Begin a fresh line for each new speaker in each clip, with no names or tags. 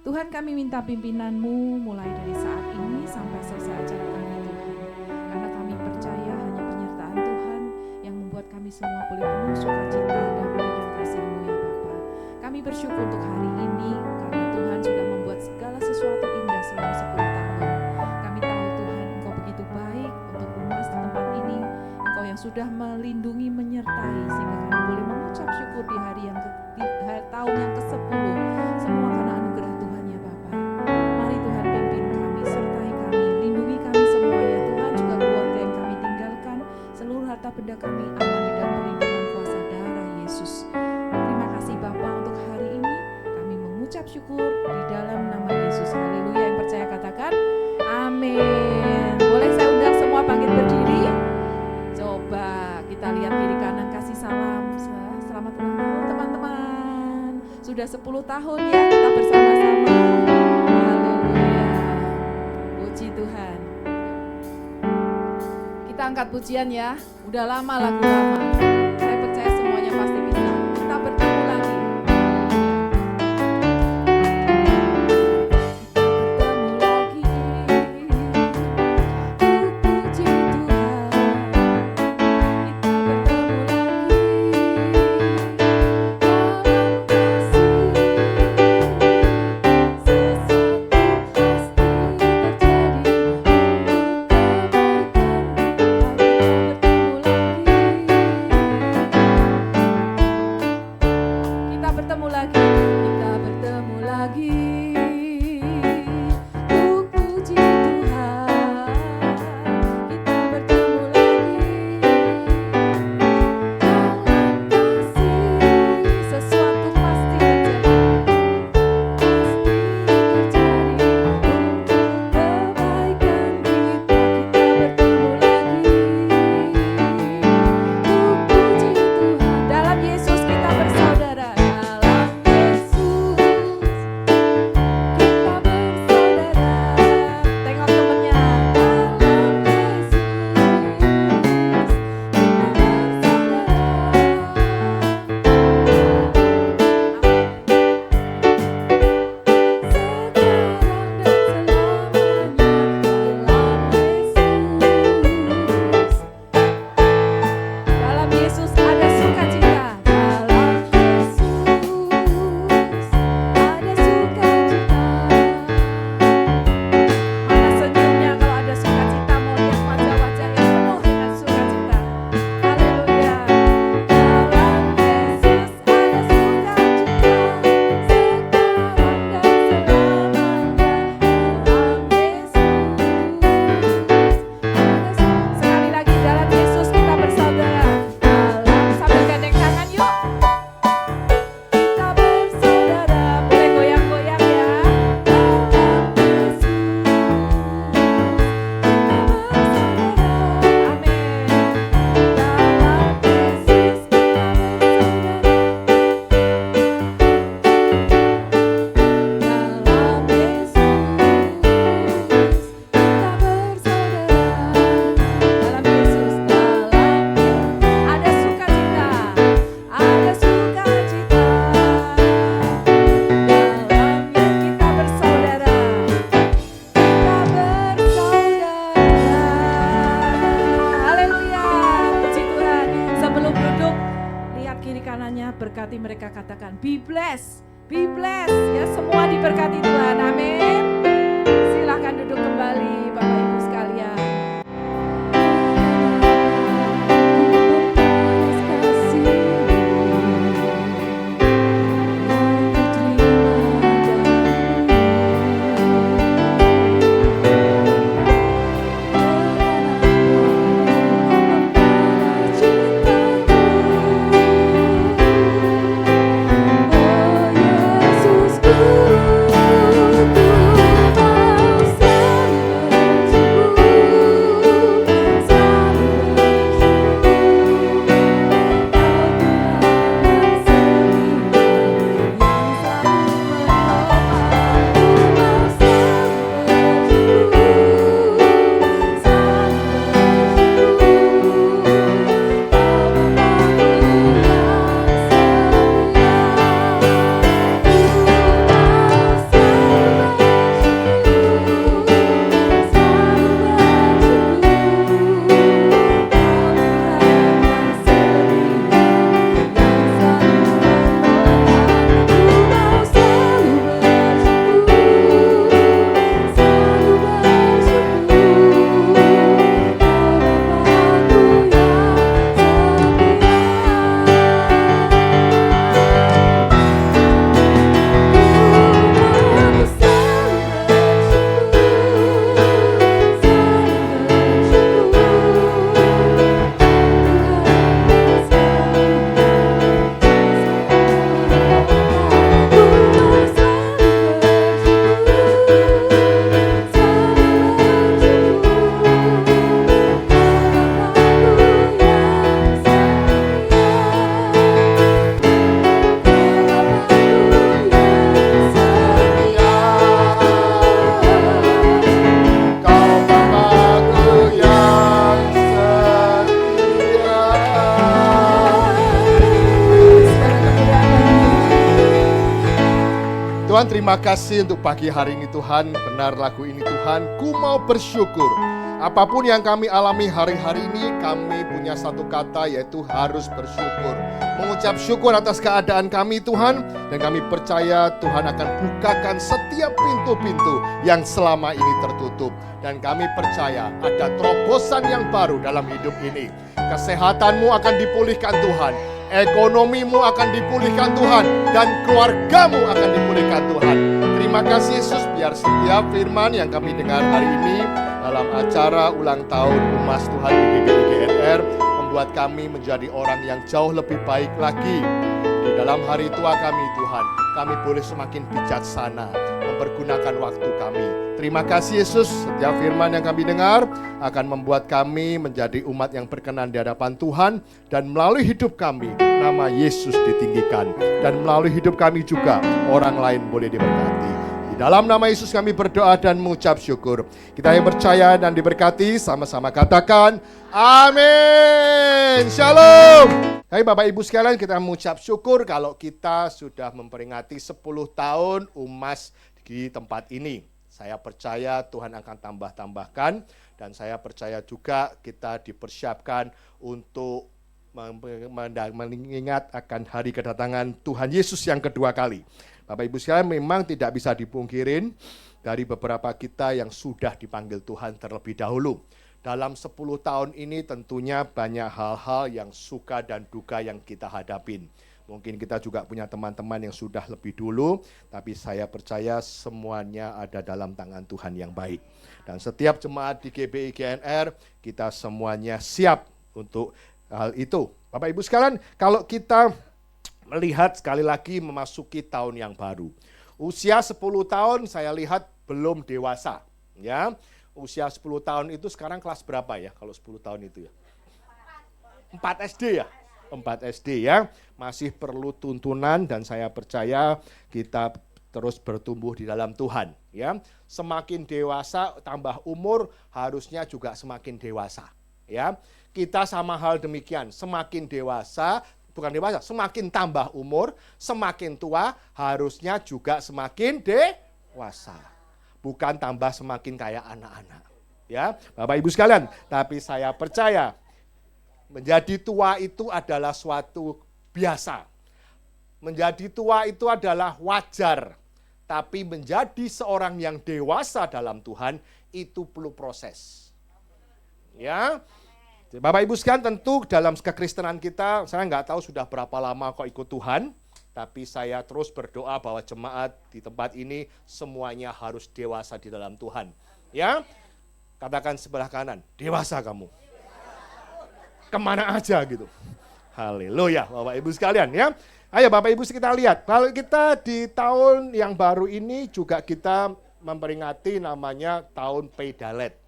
Tuhan, kami minta pimpinan-Mu mulai dari saat ini sampai selesai acara kami, Tuhan. Karena kami percaya hanya penyertaan Tuhan yang membuat kami semua boleh penuh sukacita, damai, dan kasih-Mu ya Bapa. Kami bersyukur untuk hari ini karena Tuhan sudah membuat segala sesuatu indah selama 10 tahun. Kami tahu Tuhan, Engkau begitu baik untuk umat di tempat ini. Engkau yang sudah melindungi, menyertai sehingga kami boleh mengucap syukur di hari yang tahun yang ke-10. Semua karena anugerah Tuhan ya Bapa. Mari Tuhan pimpin kami, sertai kami, lindungi kami semua ya Tuhan, juga keluarga yang kami tinggalkan, seluruh harta benda kami aman di dalam perlindungan kuasa darah Yesus. Terima kasih Bapa untuk hari ini. Kami mengucap syukur di dalam nama Yesus. Haleluya. Yang percaya katakan amin. Boleh saya undang semua bangkit berdiri? Coba kita lihat kiri kanan, kasih salam. Selamat ulang tahun teman-teman. Sudah 10 tahun ya kita bersama-sama. Haleluya. Puji Tuhan. Kita angkat pujian ya. Udah lama lagu lama. Saya percaya semuanya pasti bisa. Kita bertemu lagi. Berkati mereka, katakan be blessed, be blessed ya, semua diberkati Tuhan, amin. Silakan duduk kembali Bapak Ibu sekalian.
Ooh. Tuhan, terima kasih untuk pagi hari ini Tuhan. Benar lagu ini Tuhan, ku mau bersyukur. Apapun yang kami alami hari-hari ini, kami punya satu kata yaitu harus bersyukur. Mengucap syukur atas keadaan kami Tuhan, dan kami percaya Tuhan akan bukakan setiap pintu-pintu yang selama ini tertutup. Dan kami percaya ada terobosan yang baru dalam hidup ini. Kesehatanmu akan dipulihkan Tuhan, ekonomimu akan dipulihkan Tuhan, dan keluargamu akan dipulihkan Tuhan. Terima kasih Yesus, biar setiap firman yang kami dengar hari ini dalam acara ulang tahun Umas Tuhan di GBI GNR membuat kami menjadi orang yang jauh lebih baik lagi. Di dalam hari tua kami Tuhan, kami boleh semakin bijaksana mempergunakan waktu kami. Terima kasih Yesus, setiap firman yang kami dengar akan membuat kami menjadi umat yang berkenan di hadapan Tuhan, dan melalui hidup kami nama Yesus ditinggikan, dan melalui hidup kami juga orang lain boleh diberkati. Dalam nama Yesus kami berdoa dan mengucap syukur. Kita yang percaya dan diberkati sama-sama katakan amin. Shalom. Hai Bapak Ibu sekalian, kita mengucap syukur kalau kita sudah memperingati 10 tahun Umas di tempat ini. Saya percaya Tuhan akan tambah-tambahkan, dan saya percaya juga kita dipersiapkan untuk mengingat akan hari kedatangan Tuhan Yesus yang kedua kali. Bapak Ibu sekalian, memang tidak bisa dipungkirin dari beberapa kita yang sudah dipanggil Tuhan terlebih dahulu. Dalam 10 tahun ini tentunya banyak hal-hal yang suka dan duka yang kita hadapin. Mungkin kita juga punya teman-teman yang sudah lebih dulu, tapi saya percaya semuanya ada dalam tangan Tuhan yang baik. Dan setiap jemaat di GBI GNR, kita semuanya siap untuk hal itu. Bapak Ibu sekalian, kalau kita melihat sekali lagi memasuki tahun yang baru. Usia 10 tahun saya lihat belum dewasa. Ya, usia 10 tahun itu sekarang kelas berapa ya kalau 10 tahun itu ya? 4 SD ya? 4 SD ya. Masih perlu tuntunan, dan saya percaya kita terus bertumbuh di dalam Tuhan. Ya, semakin dewasa tambah umur harusnya juga semakin dewasa. Ya, kita sama hal demikian, semakin dewasa, bukan dewasa, semakin tambah umur, semakin tua, harusnya juga semakin dewasa. Bukan tambah semakin kayak anak-anak. Ya, Bapak Ibu sekalian, tapi saya percaya menjadi tua itu adalah suatu biasa. Menjadi tua itu adalah wajar. Tapi menjadi seorang yang dewasa dalam Tuhan itu perlu proses. Ya, Bapak Ibu sekalian, tentu dalam kekristenan kita, saya nggak tahu sudah berapa lama kok ikut Tuhan, tapi saya terus berdoa bahwa jemaat di tempat ini semuanya harus dewasa di dalam Tuhan. Ya, katakan sebelah kanan, dewasa kamu. Kemana aja gitu. Haleluya, Bapak Ibu sekalian ya. Ayo Bapak Ibu kita lihat, kalau kita di tahun yang baru ini juga kita memperingati namanya tahun Peidalet.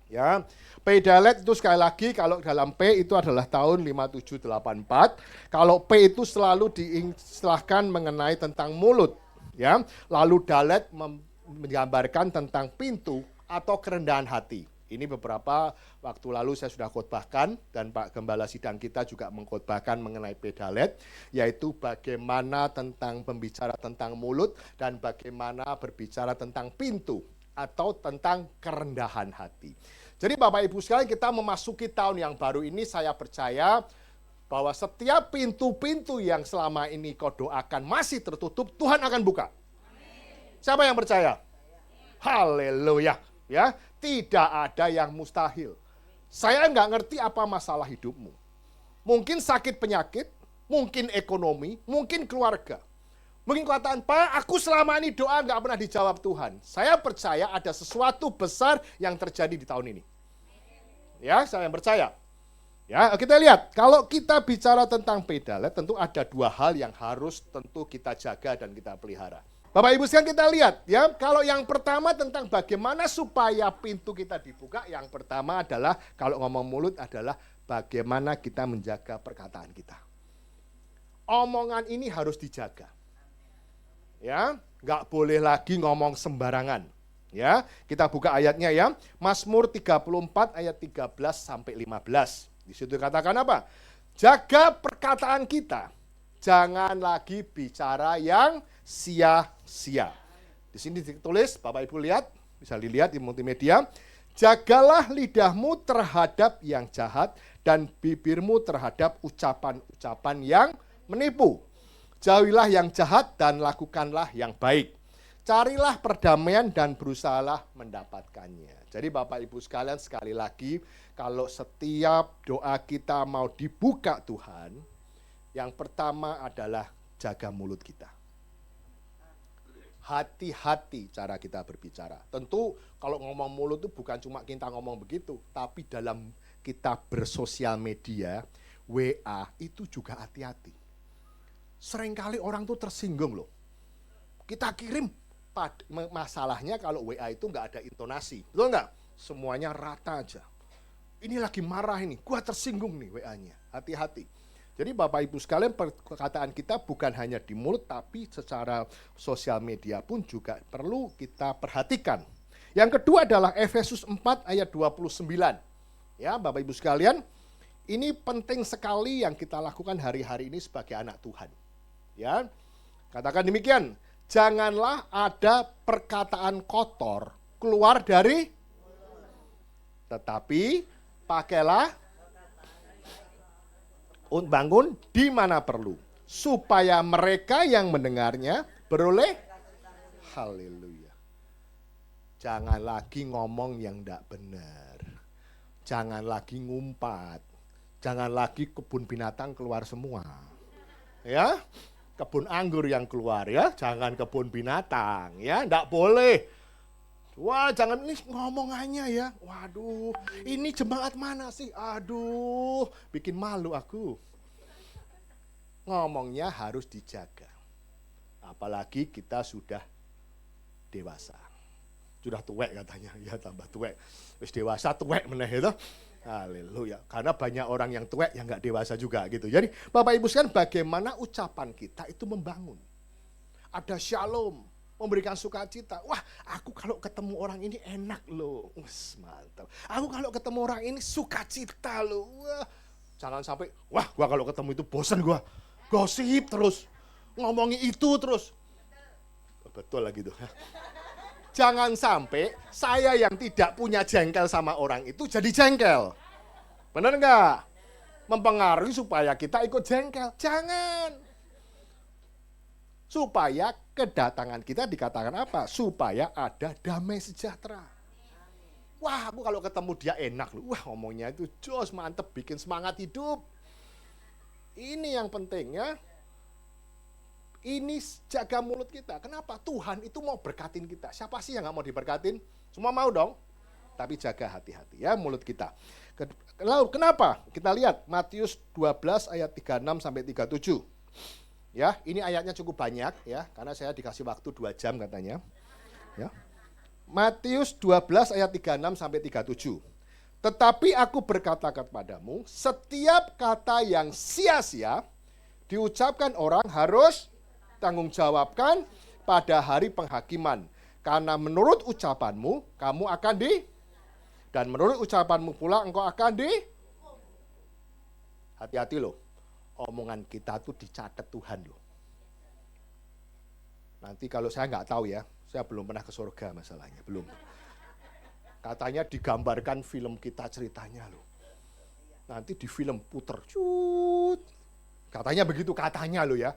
Ya, Peidalet itu sekali lagi kalau dalam P itu adalah tahun 5784. Kalau P itu selalu diistilahkan mengenai tentang mulut, ya. Lalu Dalet menggambarkan tentang pintu atau kerendahan hati. Ini beberapa waktu lalu saya sudah khotbahkan, dan Pak Gembala Sidang kita juga mengkhotbahkan mengenai Peidalet, yaitu bagaimana tentang pembicara tentang mulut dan bagaimana berbicara tentang pintu atau tentang kerendahan hati. Jadi Bapak Ibu sekalian, kita memasuki tahun yang baru ini, saya percaya bahwa setiap pintu-pintu yang selama ini kau doakan masih tertutup, Tuhan akan buka. Amin. Siapa yang percaya? Haleluya. Ya, tidak ada yang mustahil. Saya nggak ngerti apa masalah hidupmu. Mungkin sakit penyakit, mungkin ekonomi, mungkin keluarga. Mungkin katakan, Pak, aku selama ini doa nggak pernah dijawab Tuhan. Saya percaya ada sesuatu besar yang terjadi di tahun ini. Ya, saya percaya. Ya, kita lihat, kalau kita bicara tentang Peidalet, tentu ada dua hal yang harus tentu kita jaga dan kita pelihara. Bapak Ibu sekalian, kita lihat ya, kalau yang pertama tentang bagaimana supaya pintu kita dibuka, yang pertama adalah kalau ngomong mulut adalah bagaimana kita menjaga perkataan kita. Omongan ini harus dijaga. Ya, nggak boleh lagi ngomong sembarangan. Ya, kita buka ayatnya ya. Mazmur 34 ayat 13 sampai 15. Di situ katakan apa? Jaga perkataan kita. Jangan lagi bicara yang sia-sia. Di sini ditulis, Bapak Ibu lihat, bisa dilihat di multimedia. Jagalah lidahmu terhadap yang jahat dan bibirmu terhadap ucapan-ucapan yang menipu. Jauhilah yang jahat dan lakukanlah yang baik. Carilah perdamaian dan berusahalah mendapatkannya. Jadi Bapak Ibu sekalian, sekali lagi, kalau setiap doa kita mau dibuka Tuhan, yang pertama adalah jaga mulut kita. Hati-hati cara kita berbicara. Tentu kalau ngomong mulut itu bukan cuma kita ngomong begitu, tapi dalam kita bersosial media, WA, itu juga hati-hati. Seringkali orang tuh tersinggung loh. Kita kirim, masalahnya kalau WA itu nggak ada intonasi. Betul nggak? Semuanya rata aja. Ini lagi marah ini, gua tersinggung nih WA-nya. Hati-hati. Jadi Bapak Ibu sekalian, perkataan kita bukan hanya di mulut, tapi secara sosial media pun juga perlu kita perhatikan. Yang kedua adalah Efesus 4 ayat 29. Ya, Bapak Ibu sekalian, ini penting sekali yang kita lakukan hari-hari ini sebagai anak Tuhan. Ya, katakan demikian, janganlah ada perkataan kotor keluar dari, tetapi pakailah bangun di mana perlu, supaya mereka yang mendengarnya beroleh, haleluya. Jangan lagi ngomong yang tidak benar, jangan lagi ngumpat, jangan lagi kebun binatang keluar semua, ya, kebun anggur yang keluar ya, jangan kebun binatang, ya, tidak boleh. Wah, jangan ini ngomongannya ya. Waduh, ini jemaat mana sih? Aduh, bikin malu aku. Ngomongnya harus dijaga. Apalagi kita sudah dewasa. Sudah tuwek katanya, ya tambah tuwek. Wis dewasa tuwek meneh itu. Haleluya. Karena banyak orang yang tuwek yang enggak dewasa juga gitu. Jadi, Bapak Ibu sekalian, bagaimana ucapan kita itu membangun. Ada shalom, memberikan sukacita. Wah, aku kalau ketemu orang ini enak loh. Wah, mantap. Aku kalau ketemu orang ini sukacita loh. Wah, jangan sampai, wah, gua kalau ketemu itu bosan gua. Gosip terus. Ngomongin itu terus. Betul lah gitu. Jangan sampai saya yang tidak punya jengkel sama orang itu jadi jengkel. Benar enggak? Mempengaruhi supaya kita ikut jengkel. Jangan. Supaya kedatangan kita dikatakan apa? Supaya ada damai sejahtera. Wah, aku kalau ketemu dia enak loh. Wah, ngomongnya itu jos, mantep, bikin semangat hidup. Ini yang penting ya. Ini jaga mulut kita. Kenapa? Tuhan itu mau berkatin kita. Siapa sih yang gak mau diberkatin? Semua mau dong. Tapi jaga hati-hati ya mulut kita. Lalu kenapa? Kita lihat Matius 12 ayat 36 sampai 37. Ya, ini ayatnya cukup banyak ya, karena saya dikasih waktu 2 jam katanya. Ya. Matius 12 ayat 36 sampai 37. Tetapi aku berkata kepadamu, setiap kata yang sia-sia diucapkan orang harus tanggung jawabkan pada hari penghakiman. Karena menurut ucapanmu, kamu akan dan menurut ucapanmu pula engkau akan hati-hati loh. Omongan kita tuh dicatat Tuhan loh. Nanti kalau saya nggak tahu ya, saya belum pernah ke surga masalahnya, belum. Katanya digambarkan film kita ceritanya loh. Nanti di film puter, cut. Katanya begitu katanya loh ya.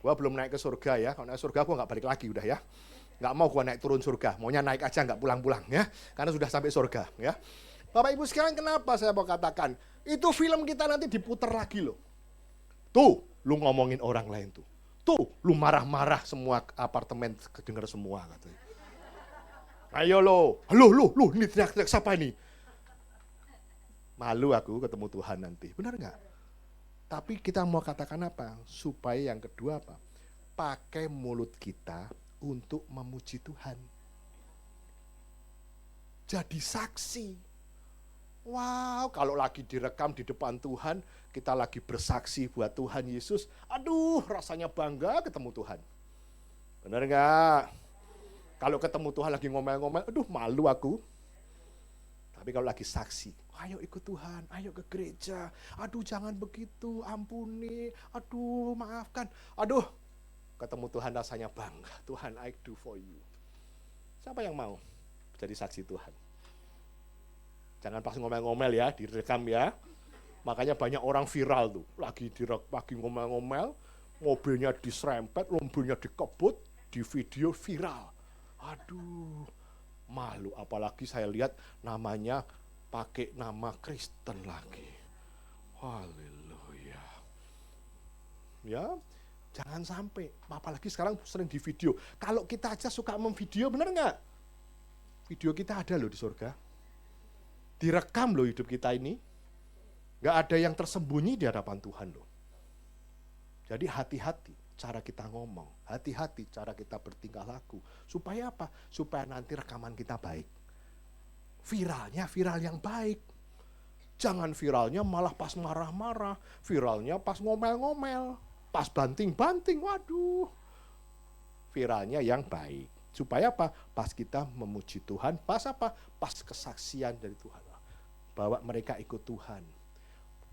Gua belum naik ke surga ya, kalau naik surga gua nggak balik lagi udah ya. Nggak mau gua naik turun surga, maunya naik aja nggak pulang-pulang ya, karena sudah sampai surga ya. Bapak Ibu sekarang kenapa saya mau katakan, itu film kita nanti diputer lagi loh. Tuh, lu ngomongin orang lain tuh. Tuh, lu marah-marah semua apartemen kedenger semua katanya. Ayo lo, lu, ini teriak-teriak siapa ini? Malu aku ketemu Tuhan nanti, benar nggak? Tapi kita mau katakan apa? Supaya yang kedua apa? Pakai mulut kita untuk memuji Tuhan. Jadi saksi. Wow, kalau lagi direkam di depan Tuhan, kita lagi bersaksi buat Tuhan Yesus, aduh rasanya bangga ketemu Tuhan. Benar nggak? Kalau ketemu Tuhan lagi ngomel-ngomel, aduh malu aku. Tapi kalau lagi saksi, ayo ikut Tuhan, ayo ke gereja, aduh jangan begitu, ampuni, aduh maafkan, aduh Ketemu Tuhan rasanya bangga. Tuhan, I do for you. Siapa yang mau jadi saksi Tuhan? Jangan pas ngomel-ngomel ya, direkam ya. Makanya banyak orang viral tuh, lagi ngomel-ngomel, mobilnya diserempet, mobilnya dikebut, di video viral. Aduh, malu. Apalagi saya lihat namanya pakai nama Kristen lagi. Haleluya. Ya, jangan sampai. Apalagi sekarang sering di video. Kalau kita aja suka memvideo, bener nggak? Video kita ada loh di surga. Direkam loh hidup kita ini. Nggak ada yang tersembunyi di hadapan Tuhan loh. Jadi hati-hati cara kita ngomong. Hati-hati cara kita bertingkah laku. Supaya apa? Supaya nanti rekaman kita baik. Viralnya viral yang baik. Jangan viralnya malah pas marah-marah. Viralnya pas ngomel-ngomel. Pas banting-banting. Waduh. Viralnya yang baik. Supaya apa? Pas kita memuji Tuhan. Pas apa? Pas kesaksian dari Tuhan. Bahwa mereka ikut Tuhan.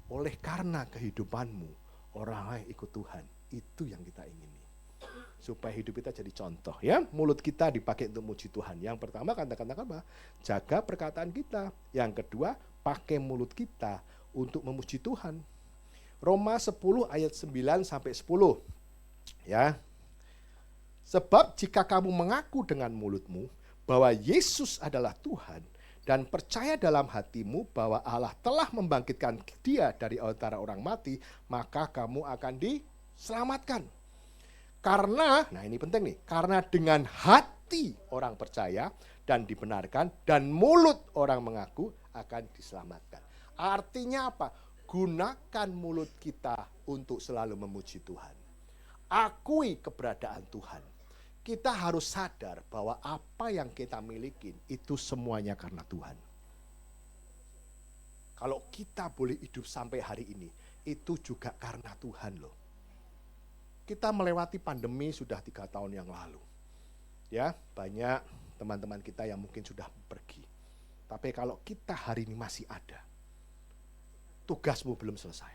Oleh karena kehidupanmu, orang lain ikut Tuhan. Itu yang kita ingini. Supaya hidup kita jadi contoh. Ya, mulut kita dipakai untuk memuji Tuhan. Yang pertama katakan apa? Jaga perkataan kita. Yang kedua, pakai mulut kita untuk memuji Tuhan. Roma 10 ayat 9 sampai 10. Ya. Sebab jika kamu mengaku dengan mulutmu bahwa Yesus adalah Tuhan dan percaya dalam hatimu bahwa Allah telah membangkitkan Dia dari antara orang mati, maka kamu akan diselamatkan. Karena, nah ini penting nih, karena dengan hati orang percaya dan dibenarkan dan mulut orang mengaku akan diselamatkan. Artinya apa? Gunakan mulut kita untuk selalu memuji Tuhan. Akui keberadaan Tuhan. Kita harus sadar bahwa apa yang kita miliki itu semuanya karena Tuhan. Kalau kita boleh hidup sampai hari ini, itu juga karena Tuhan loh. Kita melewati pandemi sudah 3 tahun yang lalu. Ya, banyak teman-teman kita yang mungkin sudah pergi. Tapi kalau kita hari ini masih ada, tugasmu belum selesai.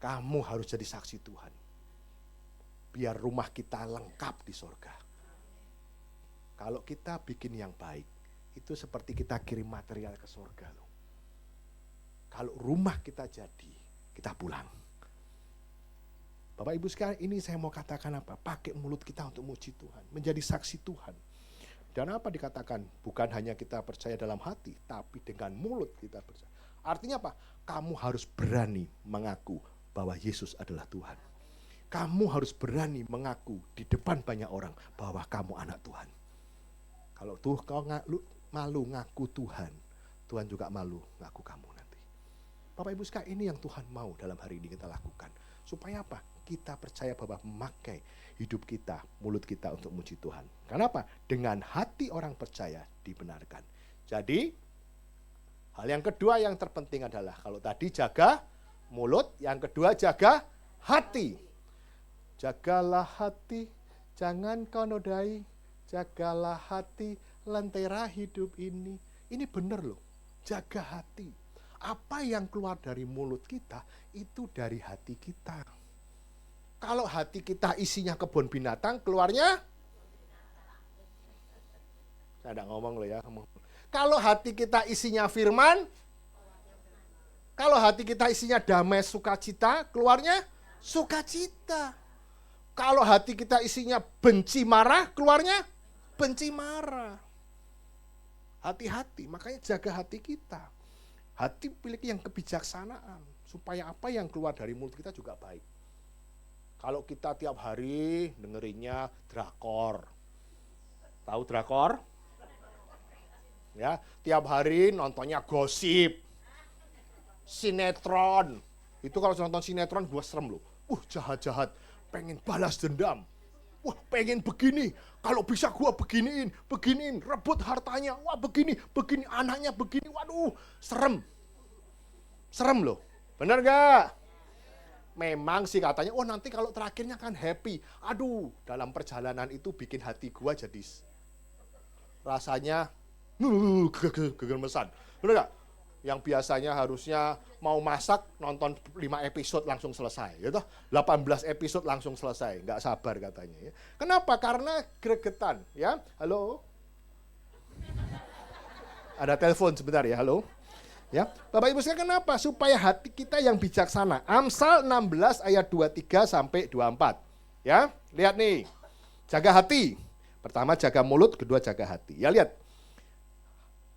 Kamu harus jadi saksi Tuhan. Biar rumah kita lengkap di surga. Kalau kita bikin yang baik, itu seperti kita kirim material ke surga loh. Kalau rumah kita jadi, kita pulang. Bapak Ibu sekalian, ini saya mau katakan apa? Pakai mulut kita untuk muji Tuhan, menjadi saksi Tuhan. Dan apa dikatakan? Bukan hanya kita percaya dalam hati, tapi dengan mulut kita percaya. Artinya apa? Kamu harus berani mengaku bahwa Yesus adalah Tuhan. Kamu harus berani mengaku di depan banyak orang bahwa kamu anak Tuhan. Kalau tuh kau malu ngaku Tuhan, Tuhan juga malu ngaku kamu nanti. Bapak Ibu sekalian, ini yang Tuhan mau dalam hari ini kita lakukan. Supaya apa? Kita percaya bahwa memakai hidup kita, mulut kita untuk memuji Tuhan. Kenapa? Dengan hati orang percaya dibenarkan. Jadi, hal yang kedua yang terpenting adalah, kalau tadi jaga mulut, yang kedua jaga hati. Jagalah hati, jangan kau nodai. Jagalah hati, lentera hidup ini. Ini benar loh, jaga hati. Apa yang keluar dari mulut kita, itu dari hati kita. Kalau hati kita isinya kebun binatang, keluarnya? Saya tidak ngomong loh ya. Kalau hati kita isinya firman, kalau hati kita isinya damai sukacita, keluarnya sukacita. Kalau hati kita isinya benci marah, keluarnya benci marah. Hati-hati, makanya jaga hati kita. Hati memiliki yang kebijaksanaan, supaya apa yang keluar dari mulut kita juga baik. Kalau kita tiap hari dengerinnya drakor. Tahu drakor? Ya, tiap hari nontonnya gosip. Sinetron. Itu kalau nonton sinetron gue serem loh. Jahat-jahat. Pengen balas dendam. Wah, pengen begini. Kalau bisa gua beginiin, rebut hartanya. Wah, begini, anaknya begini. Waduh, serem. Serem loh. Bener gak? Memang sih katanya, nanti kalau terakhirnya kan happy. Aduh, dalam perjalanan itu bikin hati gua jadi rasanya gegemesan. Bener gak? Yang biasanya harusnya mau masak, nonton 5 episode langsung selesai. Gitu. 18 episode langsung selesai. Nggak sabar katanya. Ya. Kenapa? Karena gregetan. Ya, halo? Ada telepon sebentar ya, halo? Ya, Bapak Ibu sekalian, kenapa? Supaya hati kita yang bijaksana. Amsal 16 ayat 23 sampai 24. Ya, lihat nih. Jaga hati. Pertama jaga mulut, kedua jaga hati. Ya lihat.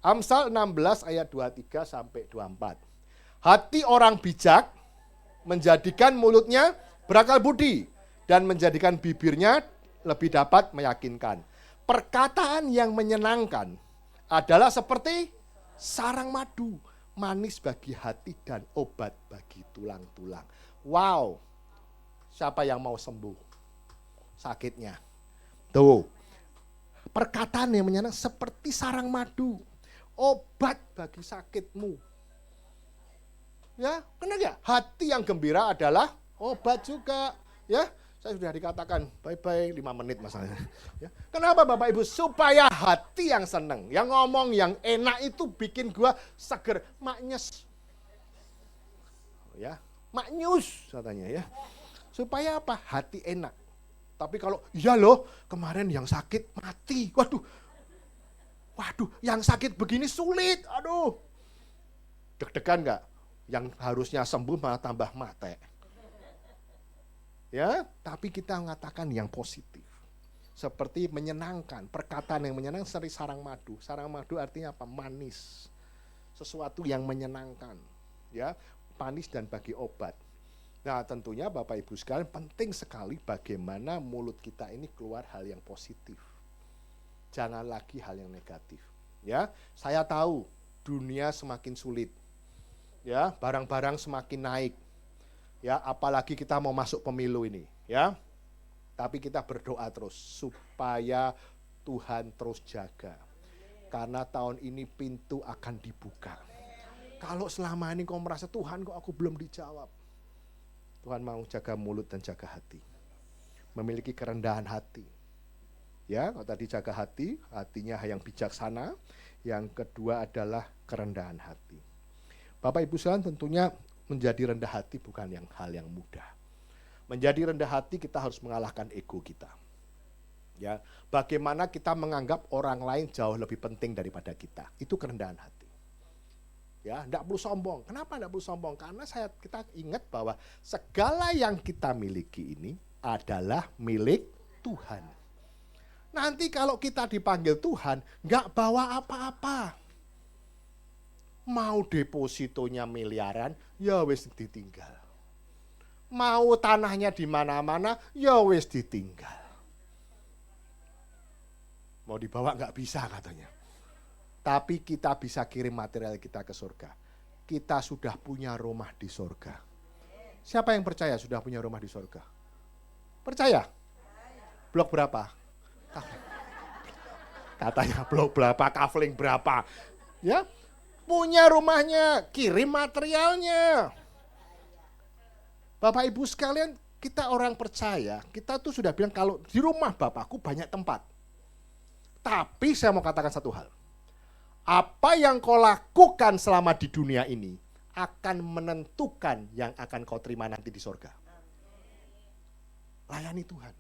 Amsal 16 ayat 23 sampai 24. Hati orang bijak menjadikan mulutnya berakal budi dan menjadikan bibirnya lebih dapat meyakinkan. Perkataan yang menyenangkan adalah seperti sarang madu, manis bagi hati dan obat bagi tulang-tulang. Wow, siapa yang mau sembuh sakitnya? Tuh, perkataan yang menyenangkan seperti sarang madu, obat bagi sakitmu. Ya, kenapa ya? Hati yang gembira adalah obat juga. Ya, saya sudah dikatakan, bye-bye 5 menit masalahnya. Ya. Kenapa Bapak Ibu? Supaya hati yang seneng, yang ngomong yang enak itu bikin gua seger, maknyes. Ya, maknyus katanya ya. Supaya apa? Hati enak. Tapi kalau, iya loh, kemarin yang sakit mati. Waduh, yang sakit begini sulit. Aduh, deg-degan nggak? Yang harusnya sembuh malah tambah mate. Ya, tapi kita mengatakan yang positif. Seperti menyenangkan, perkataan yang menyenangkan seperti sarang madu. Sarang madu artinya apa? Manis. Sesuatu yang menyenangkan. Ya, manis dan bagi obat. Nah, tentunya Bapak Ibu sekalian penting sekali bagaimana mulut kita ini keluar hal yang positif. Jangan lagi hal yang negatif. Ya, saya tahu dunia semakin sulit. Ya, barang-barang semakin naik. Ya, apalagi kita mau masuk pemilu ini, ya. Tapi kita berdoa terus supaya Tuhan terus jaga. Karena tahun ini pintu akan dibuka. Kalau selama ini kau merasa Tuhan kok aku belum dijawab. Tuhan mau jaga mulut dan jaga hati. Memiliki kerendahan hati. Ya, kalau tadi jaga hati, hatinya yang bijaksana. Yang kedua adalah kerendahan hati. Bapak Ibu sekalian, tentunya menjadi rendah hati bukan hal yang mudah. Menjadi rendah hati kita harus mengalahkan ego kita. Ya, bagaimana kita menganggap orang lain jauh lebih penting daripada kita. Itu kerendahan hati. Ya, enggak perlu sombong. Kenapa enggak perlu sombong? Karena kita ingat bahwa segala yang kita miliki ini adalah milik Tuhan. Nanti kalau kita dipanggil Tuhan, enggak bawa apa-apa. Mau depositonya miliaran, ya wis ditinggal. Mau tanahnya di mana-mana, ya wis ditinggal. Mau dibawa enggak bisa katanya. Tapi kita bisa kirim material kita ke surga. Kita sudah punya rumah di surga. Siapa yang percaya sudah punya rumah di surga? Percaya? Blok berapa? Katanya blok berapa, kafling berapa. Ya, punya rumahnya, kirim materialnya. Bapak Ibu sekalian, kita orang percaya, kita tuh sudah bilang kalau di rumah Bapakku banyak tempat. Tapi saya mau katakan satu hal. Apa yang kau lakukan selama di dunia ini akan menentukan yang akan kau terima nanti di surga. Layani Tuhan.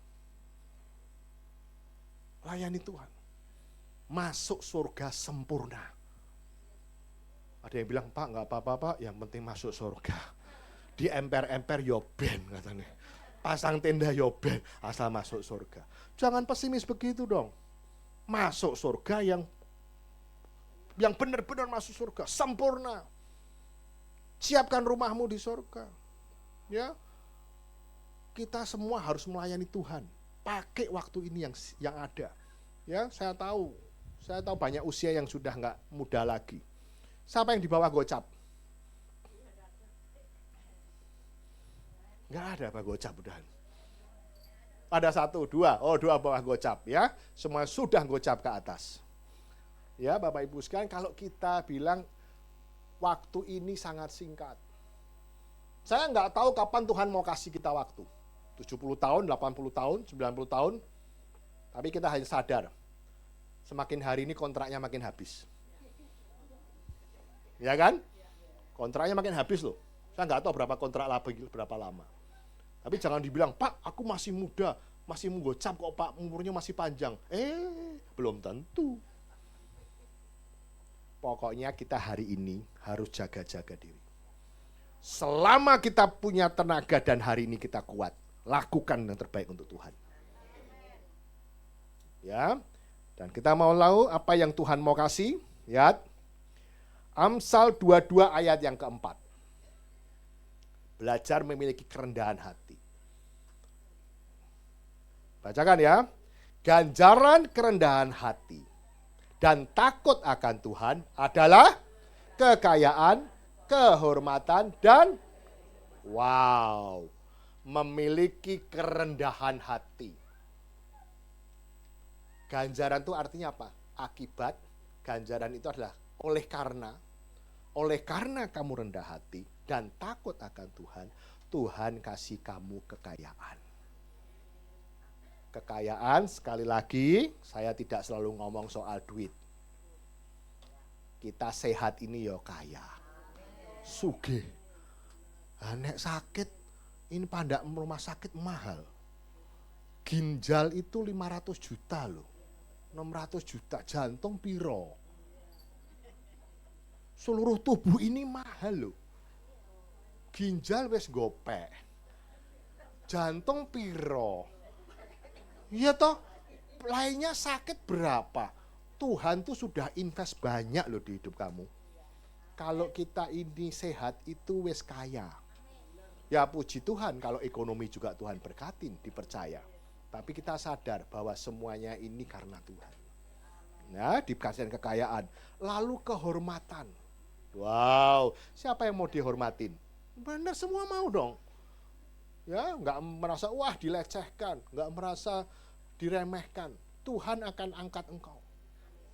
Layani Tuhan. Masuk surga sempurna. Ada yang bilang, Pak nggak apa-apa Pak, yang penting masuk surga. Di emper-emper yoben katanya. Pasang tenda yoben, asal masuk surga. Jangan pesimis begitu dong. Masuk surga yang benar-benar masuk surga, sempurna. Siapkan rumahmu di surga. Ya. Kita semua harus melayani Tuhan. Pakai waktu ini yang ada. Ya, saya tahu banyak usia yang sudah enggak muda lagi. Siapa yang di bawah gocap? Enggak ada apa gocap udahan. Ada 1, 2, dua bawah gocap ya. Semua sudah gocap ke atas. Ya Bapak Ibu sekalian, kalau kita bilang waktu ini sangat singkat. Saya nggak tahu kapan Tuhan mau kasih kita waktu. 70 tahun, 80 tahun, 90 tahun. Tapi kita harus sadar, semakin hari ini kontraknya makin habis. Ya kan? Kontraknya makin habis loh. Saya nggak tahu berapa kontrak lagi, berapa lama. Tapi jangan dibilang, Pak, aku masih muda, masih menggocap kok Pak, umurnya masih panjang. Belum tentu. Pokoknya kita hari ini harus jaga-jaga diri. Selama kita punya tenaga dan hari ini kita kuat, lakukan yang terbaik untuk Tuhan. Ya, dan kita mau tahu apa yang Tuhan mau kasih. Lihat, Amsal 22 ayat yang keempat. Belajar memiliki kerendahan hati. Bacakan ya. Ganjaran kerendahan hati dan takut akan Tuhan adalah kekayaan, kehormatan, dan memiliki kerendahan hati. Ganjaran itu artinya apa? Akibat. Ganjaran itu adalah oleh karena kamu rendah hati dan takut akan Tuhan, Tuhan kasih kamu kekayaan. Kekayaan, sekali lagi, saya tidak selalu ngomong soal duit. Kita sehat ini ya kaya. Sugih. Nek sakit, ini pandak rumah sakit mahal. Ginjal itu 500 juta loh. 600 juta, jantung piro. Seluruh tubuh ini mahal loh. Ginjal wis gopek. Jantung piro. Iya toh, lainnya sakit berapa? Tuhan tuh sudah invest banyak loh di hidup kamu. Kalau kita ini sehat itu wis kaya. Ya puji Tuhan kalau ekonomi juga Tuhan berkatin, dipercaya. Tapi kita sadar bahwa semuanya ini karena Tuhan. Nah, dikasih kekayaan. Lalu kehormatan. Wow, siapa yang mau dihormatin? Benar, semua mau dong. Ya, nggak merasa wah dilecehkan, nggak merasa diremehkan. Tuhan akan angkat engkau.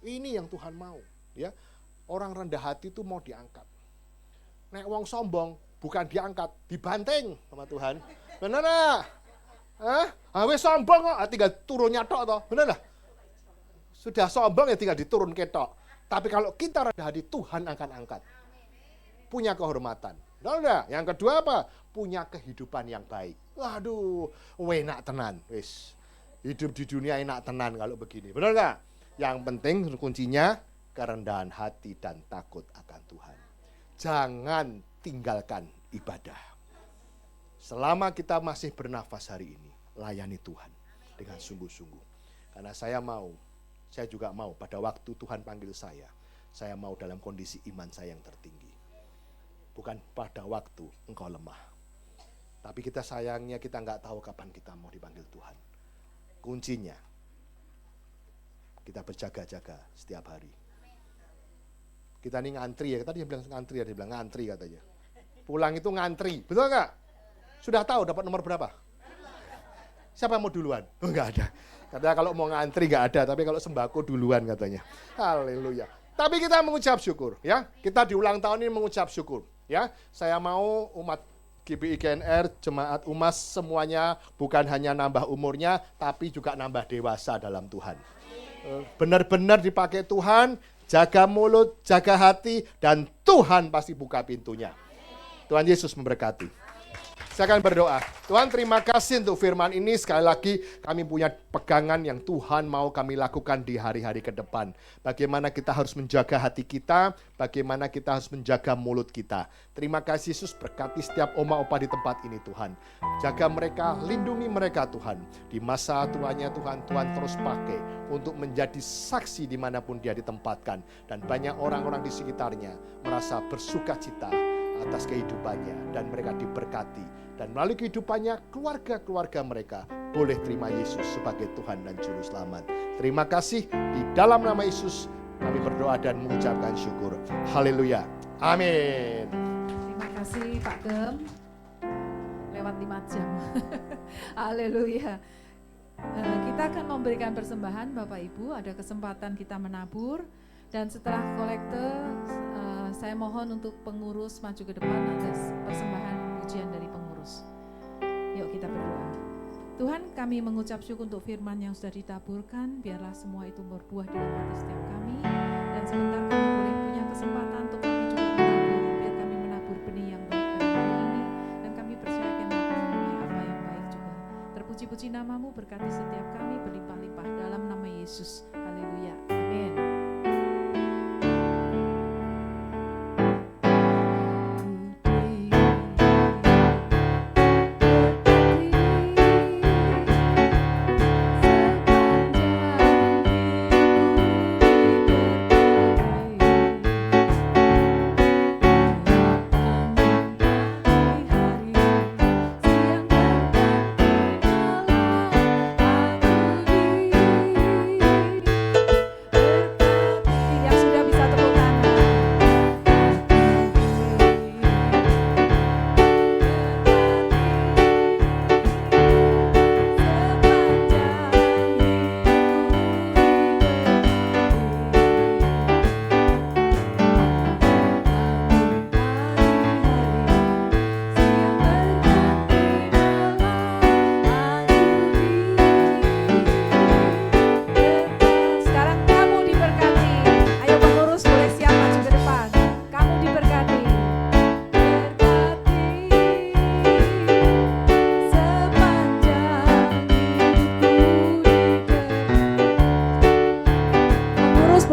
Ini yang Tuhan mau. Ya, orang rendah hati itu mau diangkat. Nek wong sombong bukan diangkat, dibanting sama Tuhan. Benar lah. Wis sombong kok, tinggal turunnya tok toh. Benar lah. Sudah sombong ya tinggal diturun ketok. Tapi kalau kita rendah hati, Tuhan akan angkat. Punya kehormatan. Nah, yang kedua apa? Punya kehidupan yang baik. Waduh, enak tenan. Wis. Hidup di dunia enak tenan kalau begini. Benar nggak? Yang penting kuncinya kerendahan hati dan takut akan Tuhan. Jangan tinggalkan ibadah. Selama kita masih bernafas hari ini, layani Tuhan dengan sungguh-sungguh. Karena saya juga mau pada waktu Tuhan panggil saya mau dalam kondisi iman saya yang tertinggi. Bukan pada waktu engkau lemah. Tapi kita sayangnya kita nggak tahu kapan kita mau dipanggil Tuhan. Kuncinya, kita berjaga-jaga setiap hari. Kita ini ngantri ya, tadi dia bilang ngantri ya, dia bilang ngantri katanya. Pulang itu ngantri, betul nggak? Sudah tahu dapat nomor berapa? Siapa yang mau duluan? Oh, nggak ada. Katanya kalau mau ngantri nggak ada, tapi kalau sembako duluan katanya. Haleluya. Tapi kita mengucap syukur, ya. Kita di ulang tahun ini mengucap syukur, ya. Saya mau umat GBI GNR, jemaat UMAS semuanya bukan hanya nambah umurnya, tapi juga nambah dewasa dalam Tuhan. Benar-benar dipakai Tuhan, jaga mulut, jaga hati, dan Tuhan pasti buka pintunya. Tuhan Yesus memberkati. Saya akan berdoa. Tuhan, terima kasih untuk firman ini. Sekali lagi kami punya pegangan yang Tuhan mau kami lakukan di hari-hari ke depan. Bagaimana kita harus menjaga hati kita, bagaimana kita harus menjaga mulut kita. Terima kasih Yesus, berkati setiap oma-opa di tempat ini Tuhan. Jaga mereka, lindungi mereka Tuhan. Di masa tuanya Tuhan terus pakai untuk menjadi saksi dimanapun dia ditempatkan. Dan banyak orang-orang di sekitarnya merasa bersuka cita atas kehidupannya dan mereka diberkati. Dan melalui kehidupannya, keluarga-keluarga mereka boleh terima Yesus sebagai Tuhan dan Juru Selamat. Terima kasih, di dalam nama Yesus kami berdoa dan mengucapkan syukur. Haleluya. Amin.
Terima kasih Pak Gem. Lewat 5 jam. Haleluya. Kita akan memberikan persembahan Bapak Ibu, ada kesempatan kita menabur. Dan setelah kolekte, saya mohon untuk pengurus maju ke depan, ada persembahan pujian dari pengurus. Yuk kita berdoa. Tuhan, kami mengucap syukur untuk firman yang sudah ditaburkan, biarlah semua itu berbuah di dalam hati setiap kami. Dan sebentar kami boleh punya kesempatan untuk kami juga menabur, biar kami menabur Puji namamu, berkati setiap kami berlimpah-limpah dalam nama Yesus. Haleluya. Amin.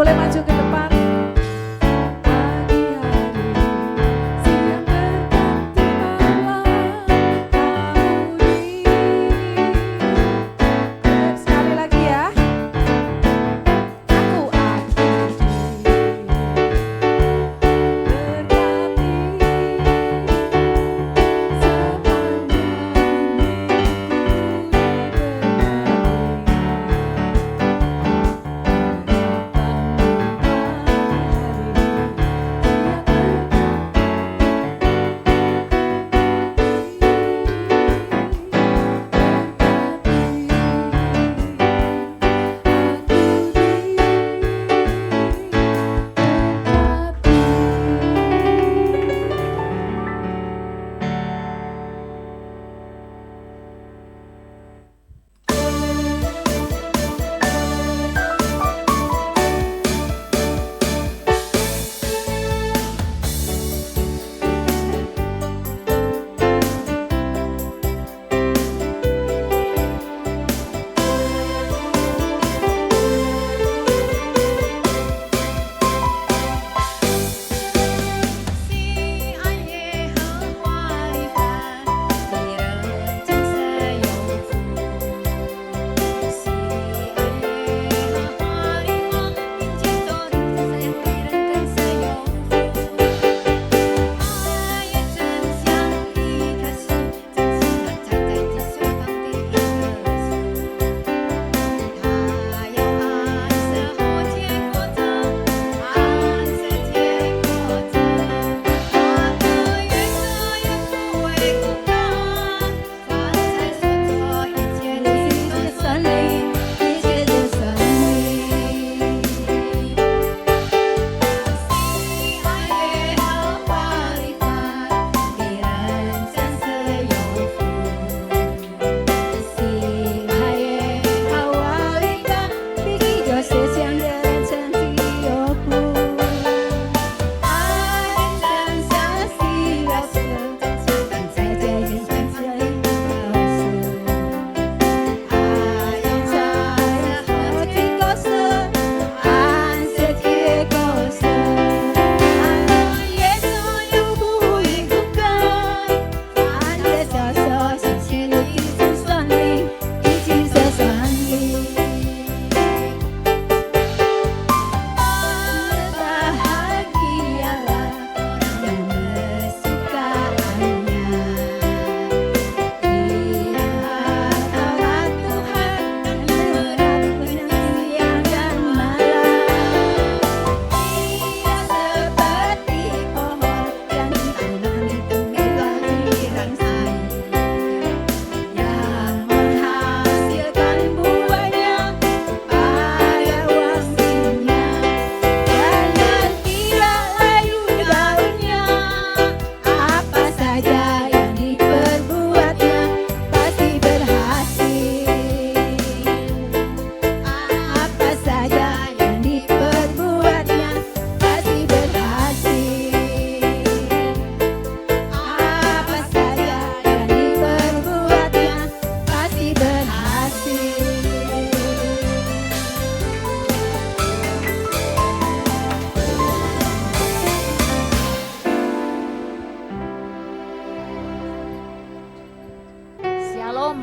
Boleh maju ke depan. Sekali lagi ya. Aku berkati